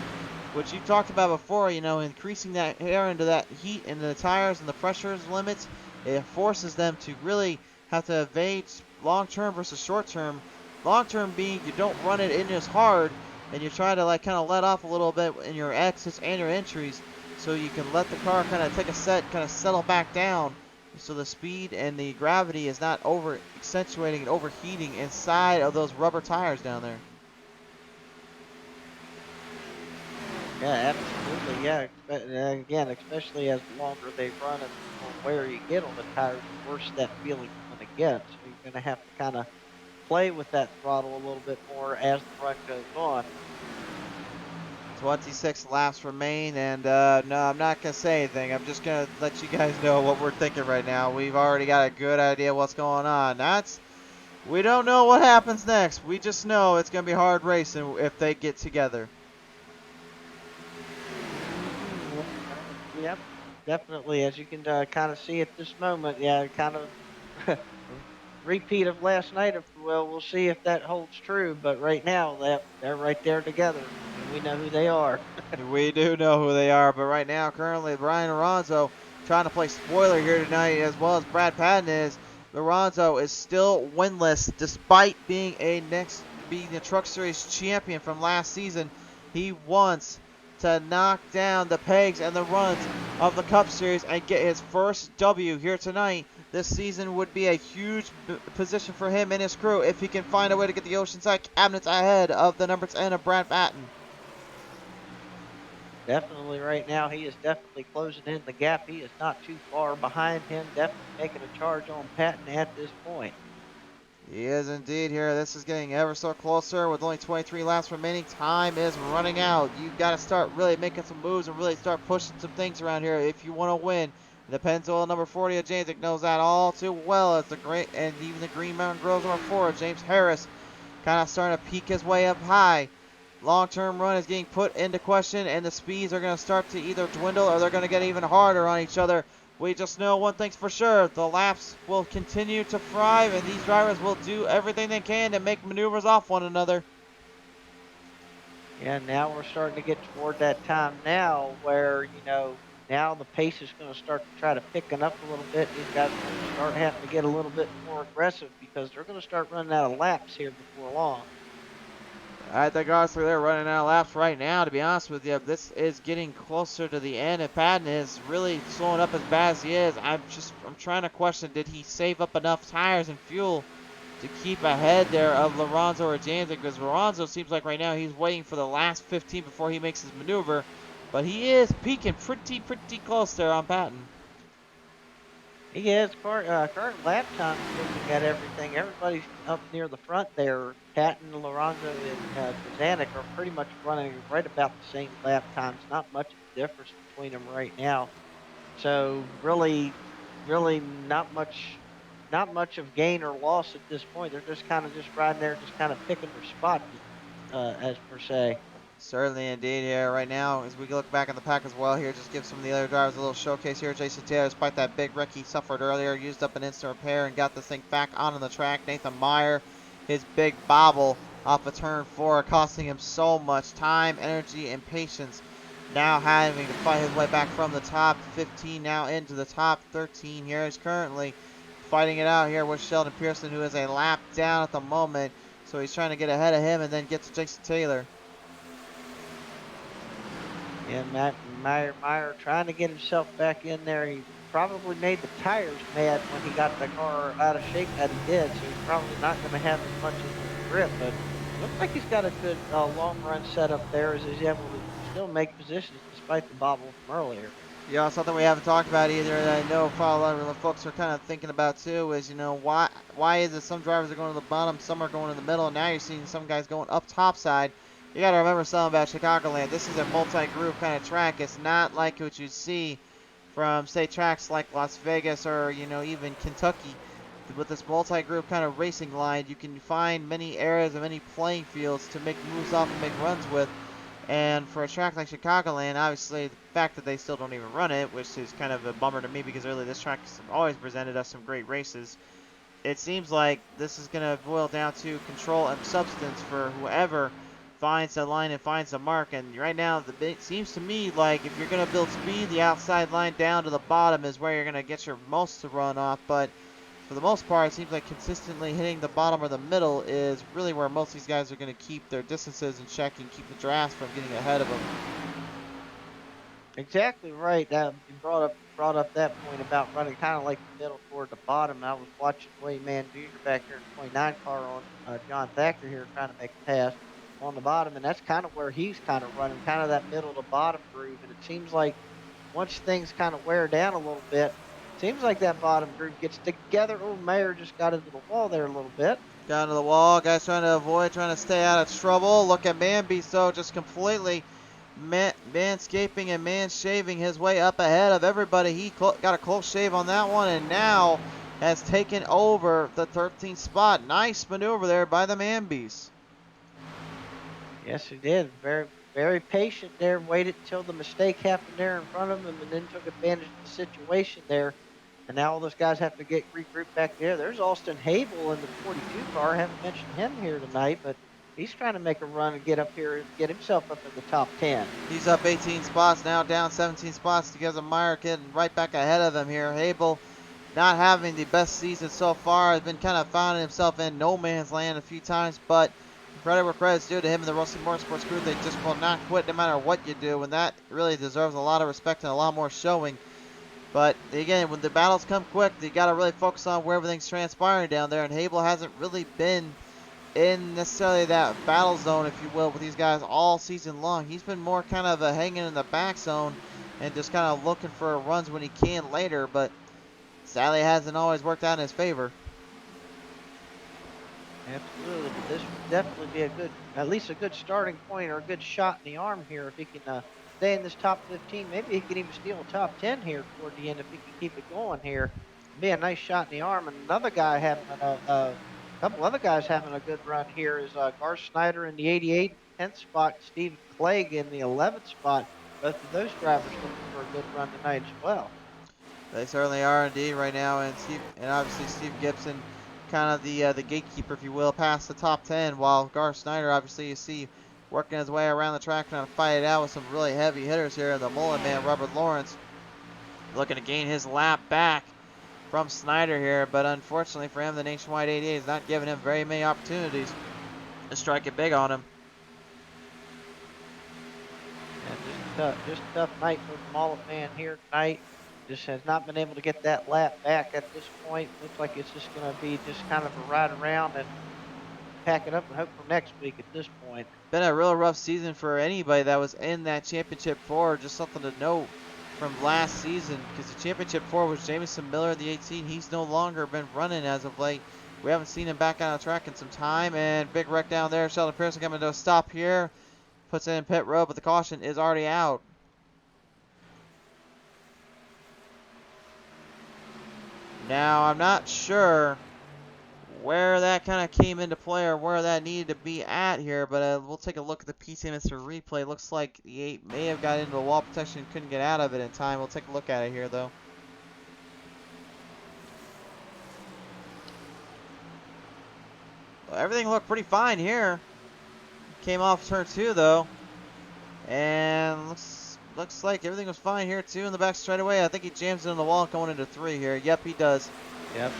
[SPEAKER 2] which you've talked about before, increasing that air into that heat into the tires and the pressure limits. It forces them to really have to evade long-term versus short-term long term being you don't run it in as hard, and you try to like kind of let off a little bit in your exits and your entries, so you can let the car kind of take a set, kind of settle back down, so the speed and the gravity is not over accentuating and overheating inside of those rubber tires down there.
[SPEAKER 3] Yeah, absolutely. Yeah, again, especially as the longer they run and the more wear you get on the tires, the worse that feeling's going to get. So you're going to have to kind of play with that throttle a little bit more as the run goes on.
[SPEAKER 2] 26 laps remain, and no, I'm not going to say anything. I'm just going to let you guys know what we're thinking right now. We've already got a good idea what's going on. We don't know what happens next. We just know it's going to be hard racing if they get together.
[SPEAKER 3] Yep, definitely. As you can kind of see at this moment, yeah, kind of repeat of last night. If well, we'll see if that holds true. But right now, they're right there together, and we know who they are.
[SPEAKER 2] We do know who they are, but right now, currently, Brian Alonso trying to play spoiler here tonight, as well as Brad Patton is. Alonso is still winless, despite being the Truck Series champion from last season. He wants to knock down the pegs and the runs of the Cup Series and get his first W here tonight. This season would be a huge position for him and his crew if he can find a way to get the Oceanside cabinets ahead of the number 10 of Brad Patton.
[SPEAKER 3] Definitely, right now he is definitely closing in the gap. He is not too far behind him. Definitely making a charge on Patton at this point.
[SPEAKER 2] He is indeed here. This is getting ever so closer with only 23 laps remaining. Time is running out. You've got to start really making some moves and really start pushing some things around here if you want to win. The Pennzoil number 40 of James knows that all too well, as the great and even the Green Mountain Girls number 4 of James Harris kind of starting to peek his way up high. Long-term run is getting put into question, and the speeds are going to start to either dwindle or they're going to get even harder on each other. We just know one thing's for sure. The laps will continue to thrive, and these drivers will do everything they can to make maneuvers off one another.
[SPEAKER 3] And now we're starting to get toward that time now where, now the pace is going to start to try to picking up a little bit. These guys are going to start having to get a little bit more aggressive because they're going to start running out of laps here before long.
[SPEAKER 2] I think honestly they're running out of laps right now, to be honest with you. This is getting closer to the end, and Patton is really slowing up as bad as he is. I'm trying to question, did he save up enough tires and fuel to keep ahead there of Lorenzo or Janzik? Because Lorenzo seems like right now he's waiting for the last 15 before he makes his maneuver, but he is peaking pretty close there on Patton.
[SPEAKER 3] He is current lap times looking at everything. Everybody's up near the front there. Patton, Lorenzo, and Zanuck are pretty much running right about the same lap times. Not much of a difference between them right now. So really not much of gain or loss at this point. They're just kind of just riding there, just kind of picking their spots, as per se.
[SPEAKER 2] Certainly indeed here right now as we look back in the pack as well here, just give some of the other drivers a little showcase here. Jason Taylor, despite that big wreck he suffered earlier, used up an instant repair and got this thing back onto the track. Nathan Meyer, his big bobble off of turn 4, costing him so much time, energy, and patience. Now having to fight his way back from the top 15 now into the top 13 here. He's currently fighting it out here with Sheldon Pearson, who is a lap down at the moment. So he's trying to get ahead of him and then get to Jason Taylor.
[SPEAKER 3] And Meyer trying to get himself back in there. He probably made the tires mad when he got the car out of shape that he did, so he's probably not going to have as much of a grip. But looks like he's got a good long run set up there as he's able to still make positions despite the bobble from earlier.
[SPEAKER 2] Yeah, something we haven't talked about either that I know a lot of the folks are kind of thinking about too is, why is it some drivers are going to the bottom, some are going in the middle, and now you're seeing some guys going up top side. You got to remember something about Chicagoland. This is a multi-group kind of track. It's not like what you see from, say, tracks like Las Vegas or, even Kentucky. With this multi-group kind of racing line, you can find many areas and many playing fields to make moves off and make runs with. And for a track like Chicagoland, obviously the fact that they still don't even run it, which is kind of a bummer to me because really this track has always presented us some great races. It seems like this is going to boil down to control and substance for whoever finds the line and finds the mark. And right now, it seems to me like if you're going to build speed, the outside line down to the bottom is where you're going to get your most to run off. But for the most part, it seems like consistently hitting the bottom or the middle is really where most of these guys are going to keep their distances in check and keep the drafts from getting ahead of them.
[SPEAKER 3] Exactly right. You brought up that point about running kind of like the middle toward the bottom. I was watching Willie Mann Jr. back here in 29 car on John Thacker here trying to make a pass on the bottom, and that's kind of where he's kind of running, kind of that middle to bottom groove. And it seems like once things kind of wear down a little bit, seems like that bottom groove gets together. Oh, Mayer just got into the wall there a little bit.
[SPEAKER 2] Got into the wall. Guys trying to avoid, trying to stay out of trouble. Look at Manbeast, though, just completely manscaping and manshaving his way up ahead of everybody. He got a close shave on that one, and now has taken over the 13th spot. Nice maneuver there by the Manbeast.
[SPEAKER 3] Yes, he did. Very, very patient there. Waited until the mistake happened there in front of him, and then took advantage of the situation there. And now all those guys have to get regrouped back there. There's Austin Habel in the 42 car. I haven't mentioned him here tonight, but he's trying to make a run and get up here, get himself up in the top 10.
[SPEAKER 2] He's up 18 spots now, down 17 spots together. Meyer getting right back ahead of him here. Habel not having the best season so far. Has been kind of finding himself in no man's land a few times, but credit where credit's due to him and the Rossi Motorsports crew. They just will not quit no matter what you do, and that really deserves a lot of respect and a lot more showing. But again, when the battles come quick, you got to really focus on where everything's transpiring down there, and Habel hasn't really been in necessarily that battle zone, if you will, with these guys all season long. He's been more kind of hanging in the back zone and just kind of looking for runs when he can later, but sadly, it hasn't always worked out in his favor.
[SPEAKER 3] Absolutely, but this would definitely be a good, at least a good starting point or a good shot in the arm here if he can stay in this top 15. Maybe he can even steal a top 10 here toward the end if he can keep it going here. It'd be a nice shot in the arm. And another guy having a couple other guys having a good run here is Garth Snyder in the 88 10th spot, Stephen Clegg in the 11th spot. Both of those drivers looking for a good run tonight as well.
[SPEAKER 2] They certainly are indeed right now, and obviously Steve Gibson, kind of the gatekeeper, if you will, past the top 10, while Garth Snyder, obviously you see working his way around the track, trying to fight it out with some really heavy hitters here. The Mullen man, Robert Lawrence, looking to gain his lap back from Snyder here, but unfortunately for him, the Nationwide 88 is not giving him very many opportunities to strike it big on him.
[SPEAKER 3] And just a tough night for the Mullet man here tonight. Just has not been able to get that lap back at this point. Looks like it's just going to be just kind of a ride around and pack it up and hope for next week at this point.
[SPEAKER 2] Been a real rough season for anybody that was in that championship four. Just something to note from last season, because the championship four was Jamison Miller, the 18. He's no longer been running as of late. We haven't seen him back on the track in some time, and big wreck down there. Sheldon Pearson coming to a stop here. Puts it in pit road, but the caution is already out. Now, I'm not sure where that kind of came into play or where that needed to be at here, but we'll take a look at the PCMS replay. Looks like the 8 may have got into a wall protection and couldn't get out of it in time. We'll take a look at it here, though. Well, everything looked pretty fine here. Came off turn 2, though. And looks like everything was fine here, too, in the back straightaway. I think he jams it on the wall going into 3 here. Yep, he does.
[SPEAKER 3] Yep.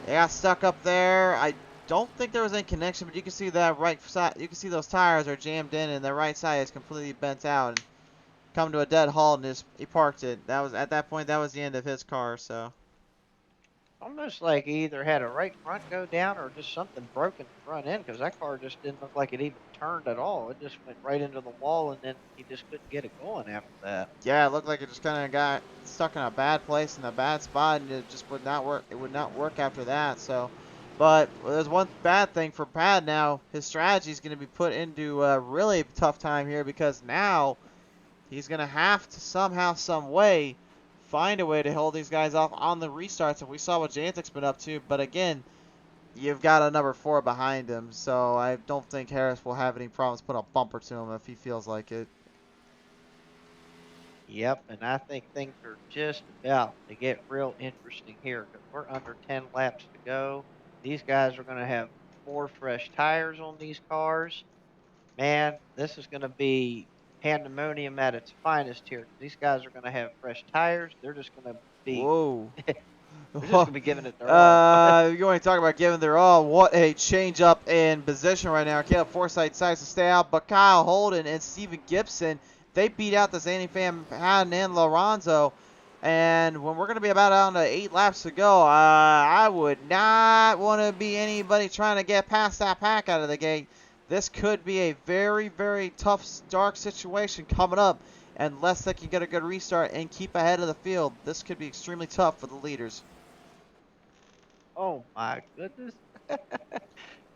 [SPEAKER 2] They got stuck up there. I don't think there was any connection, but you can see that right side. You can see those tires are jammed in, and the right side is completely bent out and come to a dead halt. And he parked it. That was at that point. That was the end of his car. So
[SPEAKER 3] Almost like he either had a right front go down or just something broken front end, because that car just didn't look like it even turned at all. It just went right into the wall, and then he just couldn't get it going after that.
[SPEAKER 2] yeah, it looked like it just kind of got stuck in a bad place in a bad spot, and it just would not work. It would not work after that. So, but there's one bad thing for Pad now. His strategy is going to be put into a really tough time here, because now he's going to have to somehow, some way, find a way to hold these guys off on the restarts. And we saw what Jantic's been up to, but again, you've got a number 4 behind him, so I don't think Harris will have any problems putting a bumper to him if he feels like it.
[SPEAKER 3] Yep, and I think things are just about to get real interesting here, because we're under 10 laps to go. These guys are going to have 4 fresh tires on these cars. Man, this is going to be pandemonium at its finest here. These guys are going to have fresh tires. They're just going to be
[SPEAKER 2] Whoa.
[SPEAKER 3] We're just gonna be giving it their all.
[SPEAKER 2] You want to talk about giving their all? What a change up in position right now. Caleb Forsythe decides to stay out, but Kyle Holden and Steven Gibson, they beat out the Zanny Fam, Patton, and Lorenzo. And when we're going to be about down to 8 laps to go, I would not want to be anybody trying to get past that pack out of the gate. This could be a very, very tough, dark situation coming up unless they can get a good restart and keep ahead of the field. This could be extremely tough for the leaders.
[SPEAKER 3] Oh my goodness.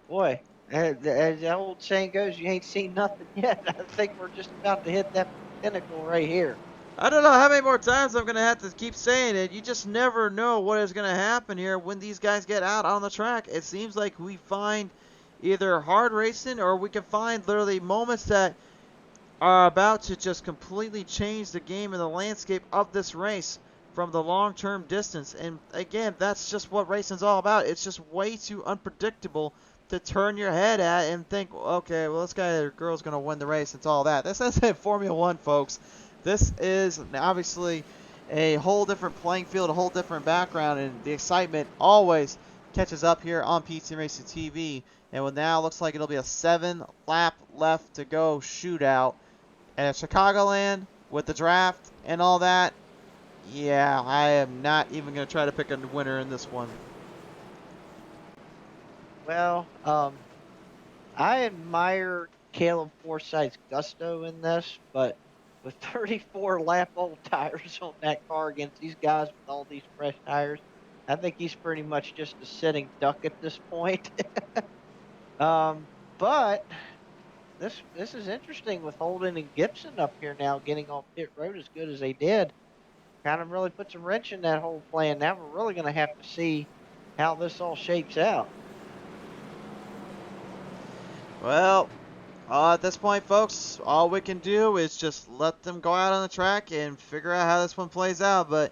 [SPEAKER 3] Boy, as the old saying goes, you ain't seen nothing yet. I think we're just about to hit that pinnacle right here.
[SPEAKER 2] I don't know how many more times I'm going to have to keep saying it. You just never know what is going to happen here when these guys get out on the track. It seems like we find either hard racing or we can find literally moments that are about to just completely change the game and the landscape of this race from the long-term distance. And again, that's just what racing's all about. It's just way too unpredictable to turn your head at and think, okay, well, this guy or girl's going to win the race. It's all that. This isn't Formula One, folks. This is obviously a whole different playing field, a whole different background, and the excitement always catches up here on PT Racing TV. And with now looks like it'll be a 7-lap left to go shootout. And at Chicagoland, with the draft and all that, yeah, I am not even going to try to pick a winner in this one.
[SPEAKER 3] Well, I admire Caleb Forsythe's gusto in this, but with 34 lap old tires on that car against these guys with all these fresh tires, I think he's pretty much just a sitting duck at this point. But this is interesting with Holden and Gibson up here now getting off pit road as good as they did. Kind of really puts a wrench in that whole plan. Now we're really going to have to see how this all shapes out.
[SPEAKER 2] Well, at this point, folks, all we can do is just let them go out on the track and figure out how this one plays out. But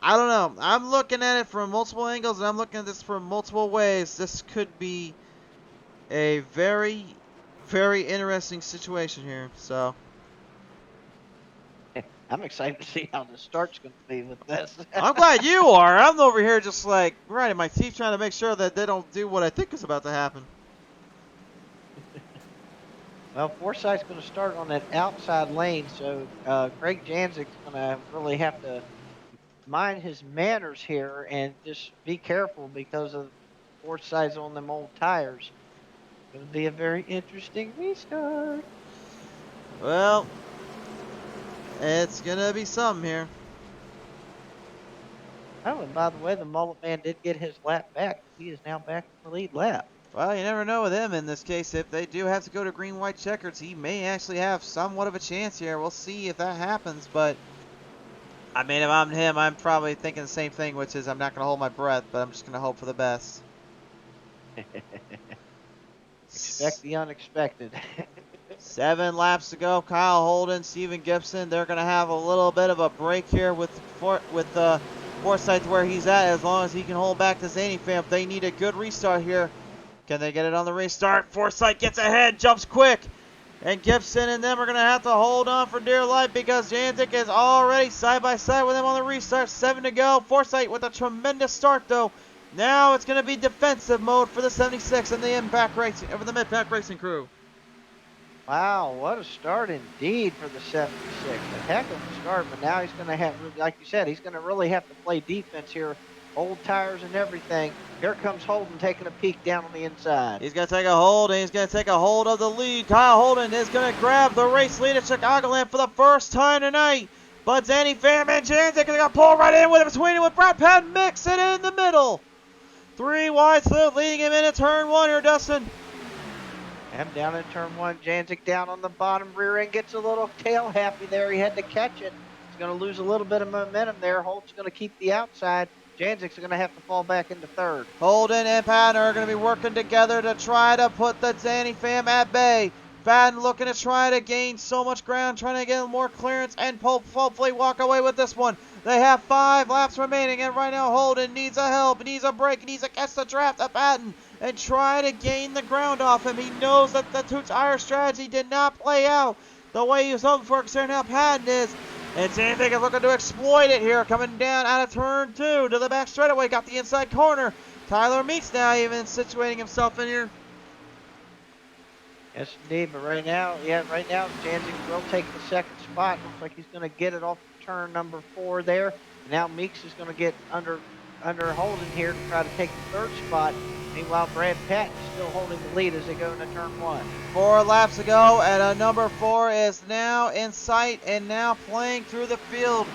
[SPEAKER 2] I don't know. I'm looking at it from multiple angles, and I'm looking at this from multiple ways. This could be a very, very interesting situation here. So
[SPEAKER 3] I'm excited to see how the start's going to be with this.
[SPEAKER 2] I'm glad you are. I'm over here just like grinding my teeth trying to make sure that they don't do what I think is about to happen.
[SPEAKER 3] Well, Forsythe's going to start on that outside lane, so Greg Janzik's going to really have to mind his manners here and just be careful because of Forsythe's on them old tires. Going to be a very interesting restart.
[SPEAKER 2] Well, it's going to be something here.
[SPEAKER 3] Oh, and by the way, the Mullet Man did get his lap back. He is now back in the lead lap.
[SPEAKER 2] Well, you never know with him in this case. If they do have to go to green-white checkers, he may actually have somewhat of a chance here. We'll see if that happens, but I mean, if I'm him, I'm probably thinking the same thing, which is I'm not going to hold my breath, but I'm just going to hope for the best.
[SPEAKER 3] Expect the unexpected.
[SPEAKER 2] 7 laps to go. Kyle Holden, Steven Gibson, they're going to have a little bit of a break here with Forsythe where he's at, as long as he can hold back the Zany fam. They need a good restart here. Can they get it on the restart? Forsythe gets ahead, jumps quick. And Gibson and them are going to have to hold on for dear life because Janzik is already side by side with him on the restart. 7 to go. Forsythe with a tremendous start, though. Now it's going to be defensive mode for the 76 and the mid-pack racing crew.
[SPEAKER 3] Wow, what a start indeed for the 76. A heck of a start, but now he's going to have, like you said, he's going to really have to play defense here. Old tires and everything. Here comes Holden taking a peek down on the inside.
[SPEAKER 2] He's going to take a hold, and he's going to take a hold of the lead. Kyle Holden is going to grab the race lead at Chicagoland for the first time tonight. But Zanny Fam and Janzik are going to pull right in with him, between him with Brad Patton mixing in the middle. 3 wide slip leading him into turn 1 here, Dustin.
[SPEAKER 3] And down in turn 1, Janzik down on the bottom rear end, gets a little tail happy there. He had to catch it. He's going to lose a little bit of momentum there. Holden's going to keep the outside. Janzik's going to have to fall back into third.
[SPEAKER 2] Holden and Patton are going to be working together to try to put the Zanny fam at bay. Patton looking to try to gain so much ground, trying to get more clearance, and hopefully walk away with this one. They have 5 laps remaining, and right now Holden needs a help, needs a break, needs to catch the draft of Patton and try to gain the ground off him. He knows that the 2-tire strategy did not play out the way he was hoping for, because now Patton is. And Janvik is looking to exploit it here, coming down out of turn 2 to the back straightaway. Got the inside corner. Tyler Meeks now even situating himself in here.
[SPEAKER 3] Yes, indeed. But right now, Janzik will take the second spot. Looks like he's going to get it off turn number 4 there. And now Meeks is going to get under Holden here to try to take the third spot. Meanwhile, Brad Patton still holding the lead as they go into turn 1.
[SPEAKER 2] 4 laps to go, and number 4 is now in sight and now playing through the field.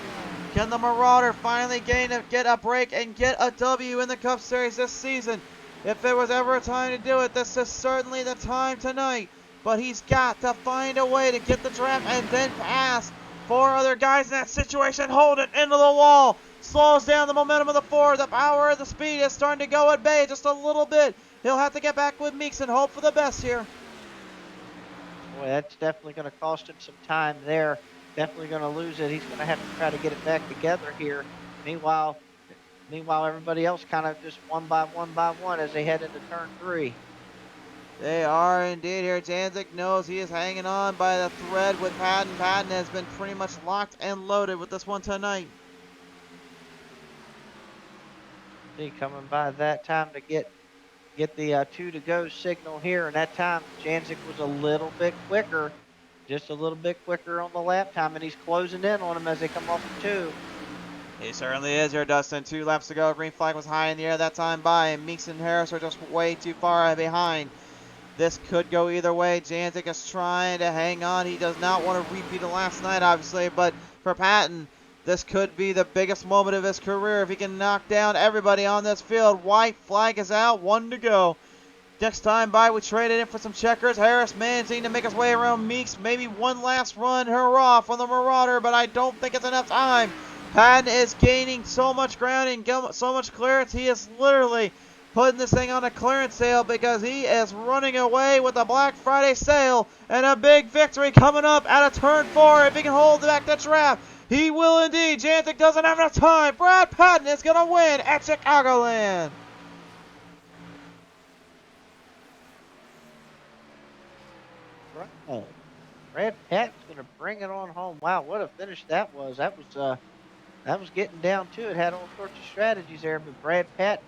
[SPEAKER 2] Can the Marauder finally get a break and get a W in the Cup Series this season? If there was ever a time to do it, this is certainly the time tonight. But he's got to find a way to get the trap and then pass 4 other guys in that situation. Hold it into the wall. Slows down the momentum of the 4. The power of the speed is starting to go at bay just a little bit. He'll have to get back with Meeks and hope for the best here.
[SPEAKER 3] Boy, that's definitely going to cost him some time there. Definitely going to lose it. He's going to have to try to get it back together here. Meanwhile, everybody else kind of just one by one as they head into turn 3.
[SPEAKER 2] They are indeed here. Janzik knows he is hanging on by the thread with Patton. Patton has been pretty much locked and loaded with this one tonight.
[SPEAKER 3] See, coming by that time to get the 2 to go signal here, and that time Janzik was a little bit quicker, just a little bit quicker on the lap time, and he's closing in on him as they come off the 2.
[SPEAKER 2] He certainly is here, Dustin. 2 laps to go. Green flag was high in the air that time by, and Meeks and Harris are just way too far behind. This could go either way. Janzik is trying to hang on. He does not want to repeat of last night, obviously, but for Patton, this could be the biggest moment of his career if he can knock down everybody on this field. White flag is out. 1 to go. Next time by, we traded in for some checkers. Harris managing to make his way around Meeks. Maybe one last run. Hurrah from the Marauder, but I don't think it's enough time. Patton is gaining so much ground and so much clearance. He is literally putting this thing on a clearance sale because he is running away with a Black Friday sale and a big victory coming up out of turn 4. If he can hold back the trap, he will indeed. Janzik doesn't have enough time. Brad Patton is going to win at Chicagoland.
[SPEAKER 3] Right. Brad Patton's going to bring it on home. Wow, what a finish that was. That was getting down to it. Had all sorts of strategies there, but Brad Patton,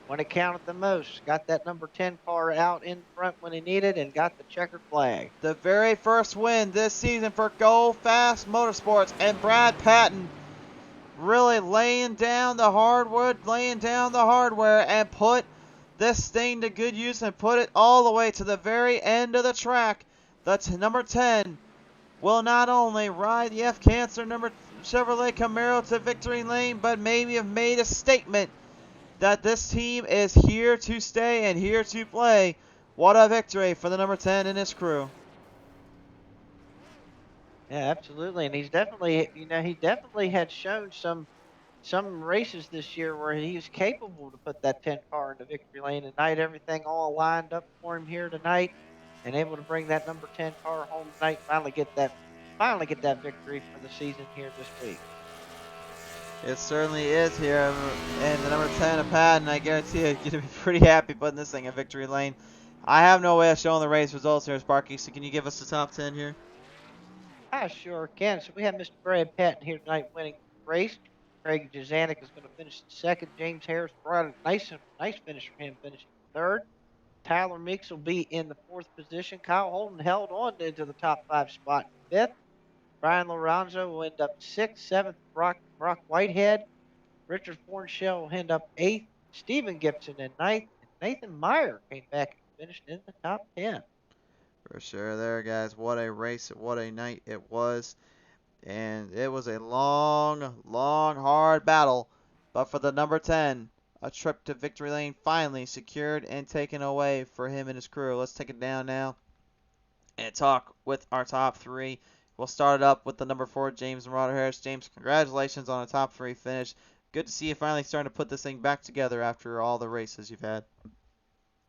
[SPEAKER 3] when it counted the most, got that number 10 car out in front when he needed and got the checkered flag.
[SPEAKER 2] The very first win this season for Go Fast Motorsports, and Brad Patton really laying down the hardwood, laying down the hardware, and put this thing to good use and put it all the way to the very end of the track. That's number 10 will not only ride the F Cancer number Chevrolet Camaro to victory lane, but maybe have made a statement that this team is here to stay and here to play. What a victory for the number 10 and his crew.
[SPEAKER 3] Yeah, absolutely. And he's definitely, he definitely had shown some races this year where he's capable to put that 10 car in the victory lane. Tonight, everything all lined up for him here tonight, and able to bring that number 10 car home tonight. Finally get that victory for the season here this week.
[SPEAKER 2] It certainly is here, and the number 10 of Patton, I guarantee you're going to be pretty happy putting this thing in victory lane. I have no way of showing the race results here, Sparky, so can you give us the top 10 here?
[SPEAKER 3] I sure can. So we have Mr. Brad Patton here tonight winning the race. Craig Jazanik is going to finish second. James Harris brought a nice finish for him, finishing third. Tyler Meeks will be in the 4th position. Kyle Holden held on into the top 5 spot in 5th. Brian Lorenzo will end up 6th. 7th, Brock Whitehead. Richard Fornshell will end up 8th. Stephen Gibson in 9th. And Nathan Meyer came back and finished in the top 10.
[SPEAKER 2] For sure there, guys. What a race, what a night it was. And it was a long, hard battle. But for the number 10, a trip to victory lane finally secured and taken away for him and his crew. Let's take it down now and talk with our top 3. We'll start it up with the number 4, James Marauder Harris. James, congratulations on a top 3 finish. Good to see you finally starting to put this thing back together after all the races you've had.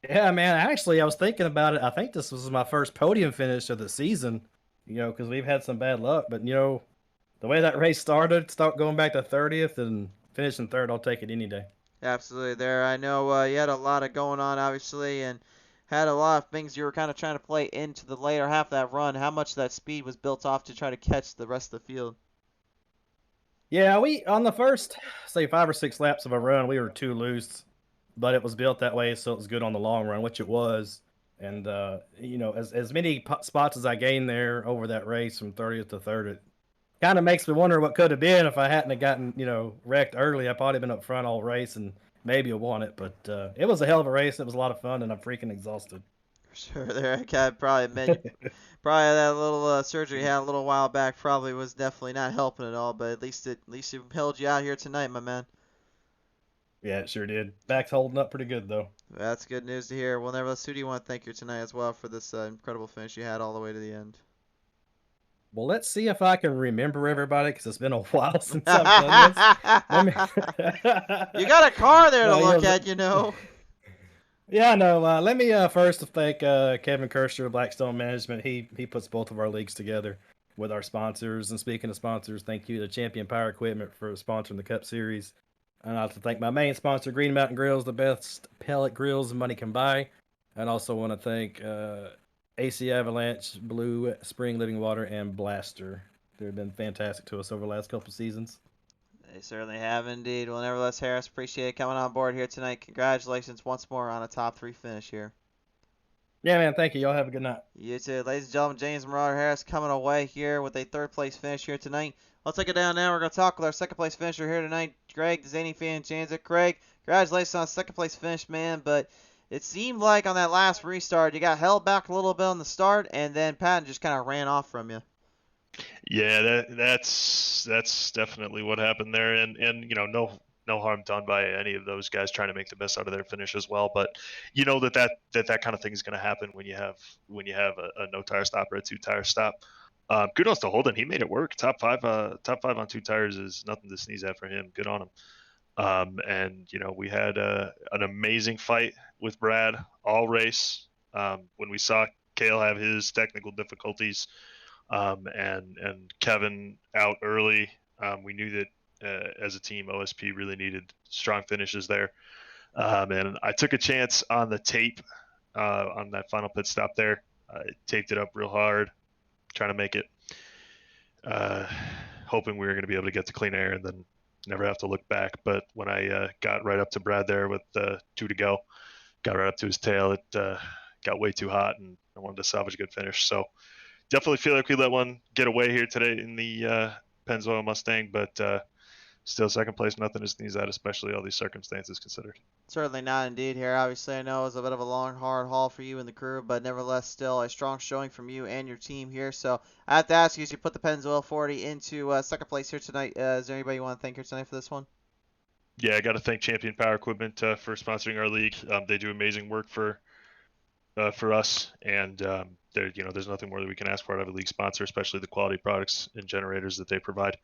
[SPEAKER 8] Yeah, man. Actually, I was thinking about it. I think this was my first podium finish of the season, because we've had some bad luck. But, the way that race started, start going back to 30th and finishing 3rd, I'll take it any day.
[SPEAKER 2] Absolutely there. I know you had a lot of going on, obviously, and had a lot of things you were kind of trying to play into the later half of that run. How much of that speed was built off to try to catch the rest of the field?
[SPEAKER 8] Yeah, we on the first say 5 or 6 laps of a run, we were too loose, but it was built that way so it was good on the long run, which it was. And as many spots as I gained there over that race from 30th to third, it kind of makes me wonder what could have been if I hadn't have gotten wrecked early. I probably been up front all race and maybe have won it. But it was a hell of a race. It was a lot of fun, and I'm freaking exhausted.
[SPEAKER 2] For sure, there. I can probably admit, probably that little surgery you had a little while back probably was definitely not helping at all. But at least it held you out here tonight, my man.
[SPEAKER 8] Yeah, it sure did. Back's holding up pretty good though.
[SPEAKER 2] That's good news to hear. Well, nevertheless, who do you want to thank here tonight as well for this incredible finish you had all the way to the end?
[SPEAKER 8] Well, let's see if I can remember everybody because it's been a while since I've done this. Let me.
[SPEAKER 2] You got a car there to
[SPEAKER 8] Well,
[SPEAKER 2] look at, you know.
[SPEAKER 8] Yeah, I know. Let me first thank Kevin Kirster of Blackstone Management. He puts both of our leagues together with our sponsors. And speaking of sponsors, thank you to Champion Power Equipment for sponsoring the Cup Series. And I'd like to thank my main sponsor, Green Mountain Grills, the best pellet grills money can buy. And also want to thank AC Avalanche, Blue Spring Living Water, and Blaster. They've been fantastic to us over the last couple seasons.
[SPEAKER 2] They certainly have indeed. Well, nevertheless, Harris, appreciate coming on board here tonight. Congratulations once more on a top 3 finish here.
[SPEAKER 8] Yeah, man. Thank you. Y'all have a good night.
[SPEAKER 2] You too. Ladies and gentlemen, James Marauder Harris coming away here with a 3rd place finish here tonight. Let's take it down now. We're going to talk with our 2nd place finisher here tonight, Greg, the Zany fan Janzik. Greg, congratulations on a 2nd place finish, man. But it seemed like on that last restart, you got held back a little bit on the start, and then Patton just kind of ran off from you.
[SPEAKER 12] Yeah, that's definitely what happened there, and no harm done by any of those guys trying to make the best out of their finish as well. But you know that kind of thing is going to happen when you have a no tire stop or a 2 tire stop. Kudos to Holden, he made it work. Top five on 2 tires is nothing to sneeze at for him. Good on him. And we had an amazing fight with Brad all race. When we saw Kale have his technical difficulties. And Kevin out early. We knew that as a team, OSP really needed strong finishes there. And I took a chance on the tape on that final pit stop there. I taped it up real hard, trying to make it, hoping we were going to be able to get to clean air and then never have to look back. But when I got right up to Brad there with 2 to go, got right up to his tail, it got way too hot, and I wanted to salvage a good finish. So definitely feel like we let one get away here today in the Pennzoil Mustang, but still 2nd place, nothing to sneeze at, especially all these circumstances considered.
[SPEAKER 2] Certainly not indeed here. Obviously, I know it was a bit of a long, hard haul for you and the crew, but nevertheless, still a strong showing from you and your team here. So I have to ask you, as you put the Pennzoil 40 into 2nd place here tonight, is there anybody you want to thank here tonight for this one?
[SPEAKER 12] Yeah, I got to thank Champion Power Equipment for sponsoring our league. They do amazing work for us, and there's nothing more that we can ask for out of a league sponsor, especially the quality products and generators that they provide.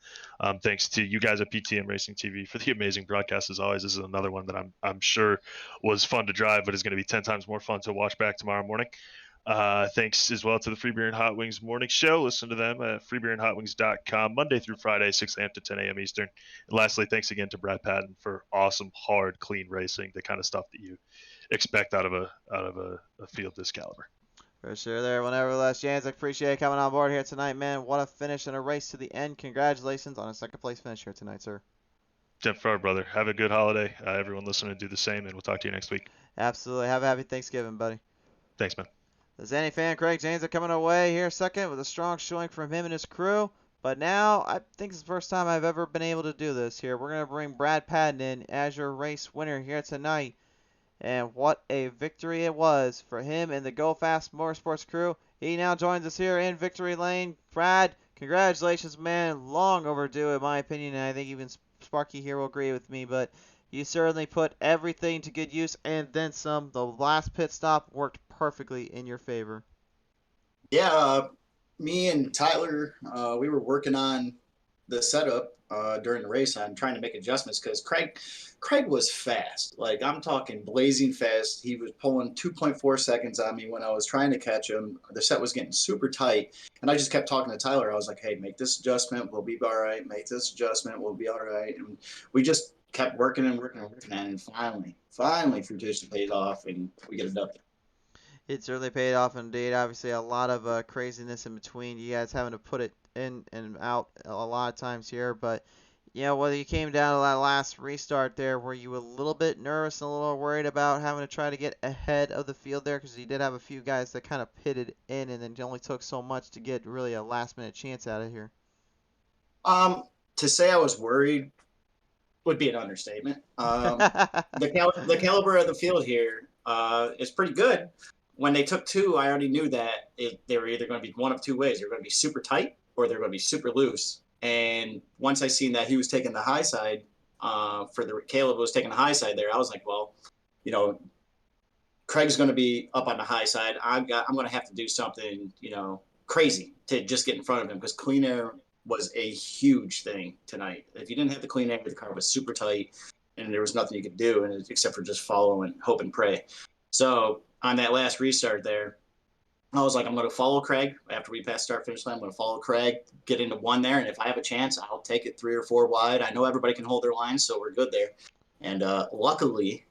[SPEAKER 12] Thanks to you guys at PTM Racing TV for the amazing broadcast as always. This is another one that I'm sure was fun to drive, but is going to be 10 times more fun to watch back tomorrow morning. Thanks as well to the Free Beer and Hot Wings morning show. Listen to them at freebeerandhotwings.com Monday through Friday, 6 a.m. to 10 a.m. Eastern. And lastly, thanks again to Brad Patton for awesome, hard, clean racing, the kind of stuff that you expect out of a field this caliber.
[SPEAKER 2] For sure there. Well, nevertheless, Jans, I appreciate coming on board here tonight, man. What a finish and a race to the end. Congratulations on a 2nd place finish here tonight, sir.
[SPEAKER 12] Jeff Farr, brother. Have a good holiday. Everyone listening, do the same, and we'll talk to you next week.
[SPEAKER 2] Absolutely. Have a happy Thanksgiving, buddy.
[SPEAKER 12] Thanks, man.
[SPEAKER 2] The Zanny fan, Craig James, are coming away here 2nd with a strong showing from him and his crew. But now, I think it's the first time I've ever been able to do this here. We're going to bring Brad Patton in as your race winner here tonight. And what a victory it was for him and the Go Fast Motorsports crew. He now joins us here in Victory Lane. Brad, congratulations, man. Long overdue, in my opinion, and I think even Sparky here will agree with me. But you certainly put everything to good use and then some. The last pit stop worked perfectly in your favor.
[SPEAKER 13] Yeah, me and Tyler, we were working on the setup during the race. I'm trying to make adjustments because Craig was fast. Like, I'm talking blazing fast. He was pulling 2.4 seconds on me when I was trying to catch him. The set was getting super tight, and I just kept talking to Tyler. I was like, hey, make this adjustment, we'll be all right. Make this adjustment, we'll be all right. And we just kept working and working and working, and finally Fruition paid off, and we get it done.
[SPEAKER 2] It certainly paid off indeed. Obviously, a lot of craziness in between. You guys having to put it in and out a lot of times here, but Yeah, well, you came down to that last restart there. Were you a little bit nervous and a little worried about having to try to get ahead of the field there? Because you did have a few guys that kind of pitted in, and then you only took so much to get really a last-minute chance out of here.
[SPEAKER 13] To say I was worried would be an understatement. The caliber of the field here is pretty good. When they took two, I already knew that they were either going to be one of two ways. They're going to be super tight or they're going to be super loose. And once I seen that he was taking the high side, Caleb was taking the high side there, I was like, well, you know, Craig's going to be up on the high side. I'm going to have to do something, crazy to just get in front of him, because clean air was a huge thing tonight. If you didn't have the clean air, the car was super tight, and there was nothing you could do except for just follow and hope and pray. So on that last restart there, I was like, I'm going to follow Craig after we pass start finish line. I'm going to follow Craig, get into one there, and if I have a chance, I'll take it 3 or 4 wide. I know everybody can hold their line, so we're good there. And luckily,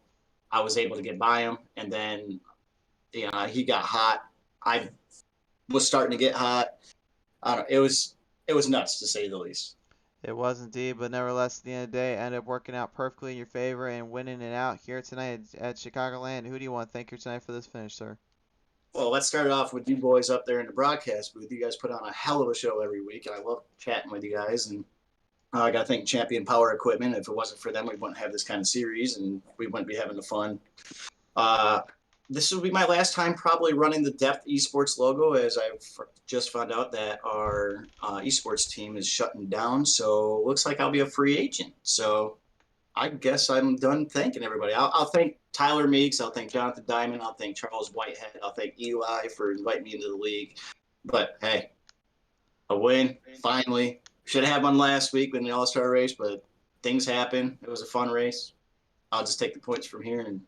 [SPEAKER 13] I was able to get by him, and then he got hot. I was starting to get hot. I don't know, it was nuts, to say the least.
[SPEAKER 2] It was indeed, but nevertheless, at the end of the day, it ended up working out perfectly in your favor and winning it out here tonight at Chicagoland. Who do you want to thank here tonight for this finish, sir?
[SPEAKER 13] Well, let's start off with you boys up there in the broadcast booth. You guys put on a hell of a show every week, and I love chatting with you guys. And I got to thank Champion Power Equipment. If it wasn't for them, we wouldn't have this kind of series, and we wouldn't be having the fun. This will be my last time probably running the Depth Esports logo, as I've just found out that our esports team is shutting down. So it looks like I'll be a free agent. So I guess I'm done thanking everybody. I'll thank Tyler Meeks. I'll thank Jonathan Diamond. I'll thank Charles Whitehead. I'll thank Eli for inviting me into the league. But hey, a win, finally. Should have had one last week in the All-Star race, but things happen. It was a fun race. I'll just take the points from here and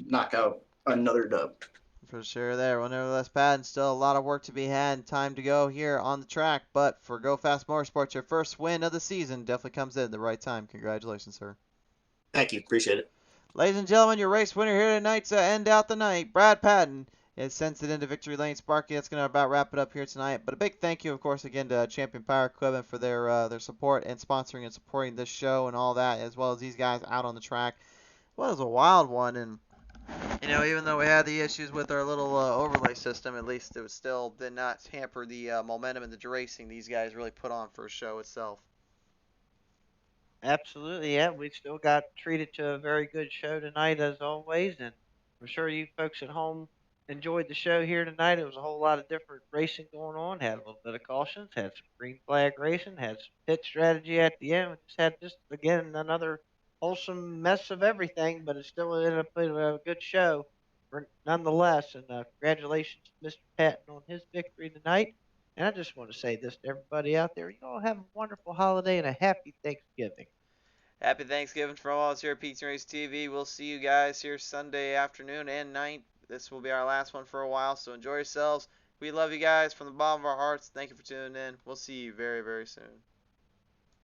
[SPEAKER 13] knock out another dub.
[SPEAKER 2] For sure there. Well, nevertheless, Pat, still a lot of work to be had and time to go here on the track. But for Go Fast Motorsports, your first win of the season definitely comes in at the right time. Congratulations, sir.
[SPEAKER 13] Thank you. Appreciate it.
[SPEAKER 2] Ladies and gentlemen, your race winner here tonight to end out the night, Brad Patton, is sends it into victory lane. Sparky, that's going to about wrap it up here tonight. But a big thank you, of course, again to Champion Power Equipment for their support and sponsoring and supporting this show and all that, as well as these guys out on the track. Well, it was a wild one, and even though we had the issues with our little overlay system, at least it was still did not hamper the momentum and the racing these guys really put on for a show itself.
[SPEAKER 3] Absolutely, yeah. We still got treated to a very good show tonight, as always, and I'm sure you folks at home enjoyed the show here tonight. It was a whole lot of different racing going on. Had a little bit of cautions, had some green flag racing, had some pit strategy at the end. We just had again another wholesome mess of everything, but it still ended up being a good show, nonetheless. And congratulations to Mr. Patton on his victory tonight. And I just want to say this to everybody out there: you all have a wonderful holiday and a happy Thanksgiving.
[SPEAKER 2] Happy Thanksgiving from all of us here at Pete's Race TV. We'll see you guys here Sunday afternoon and night. This will be our last one for a while, so enjoy yourselves. We love you guys from the bottom of our hearts. Thank you for tuning in. We'll see you very, very soon.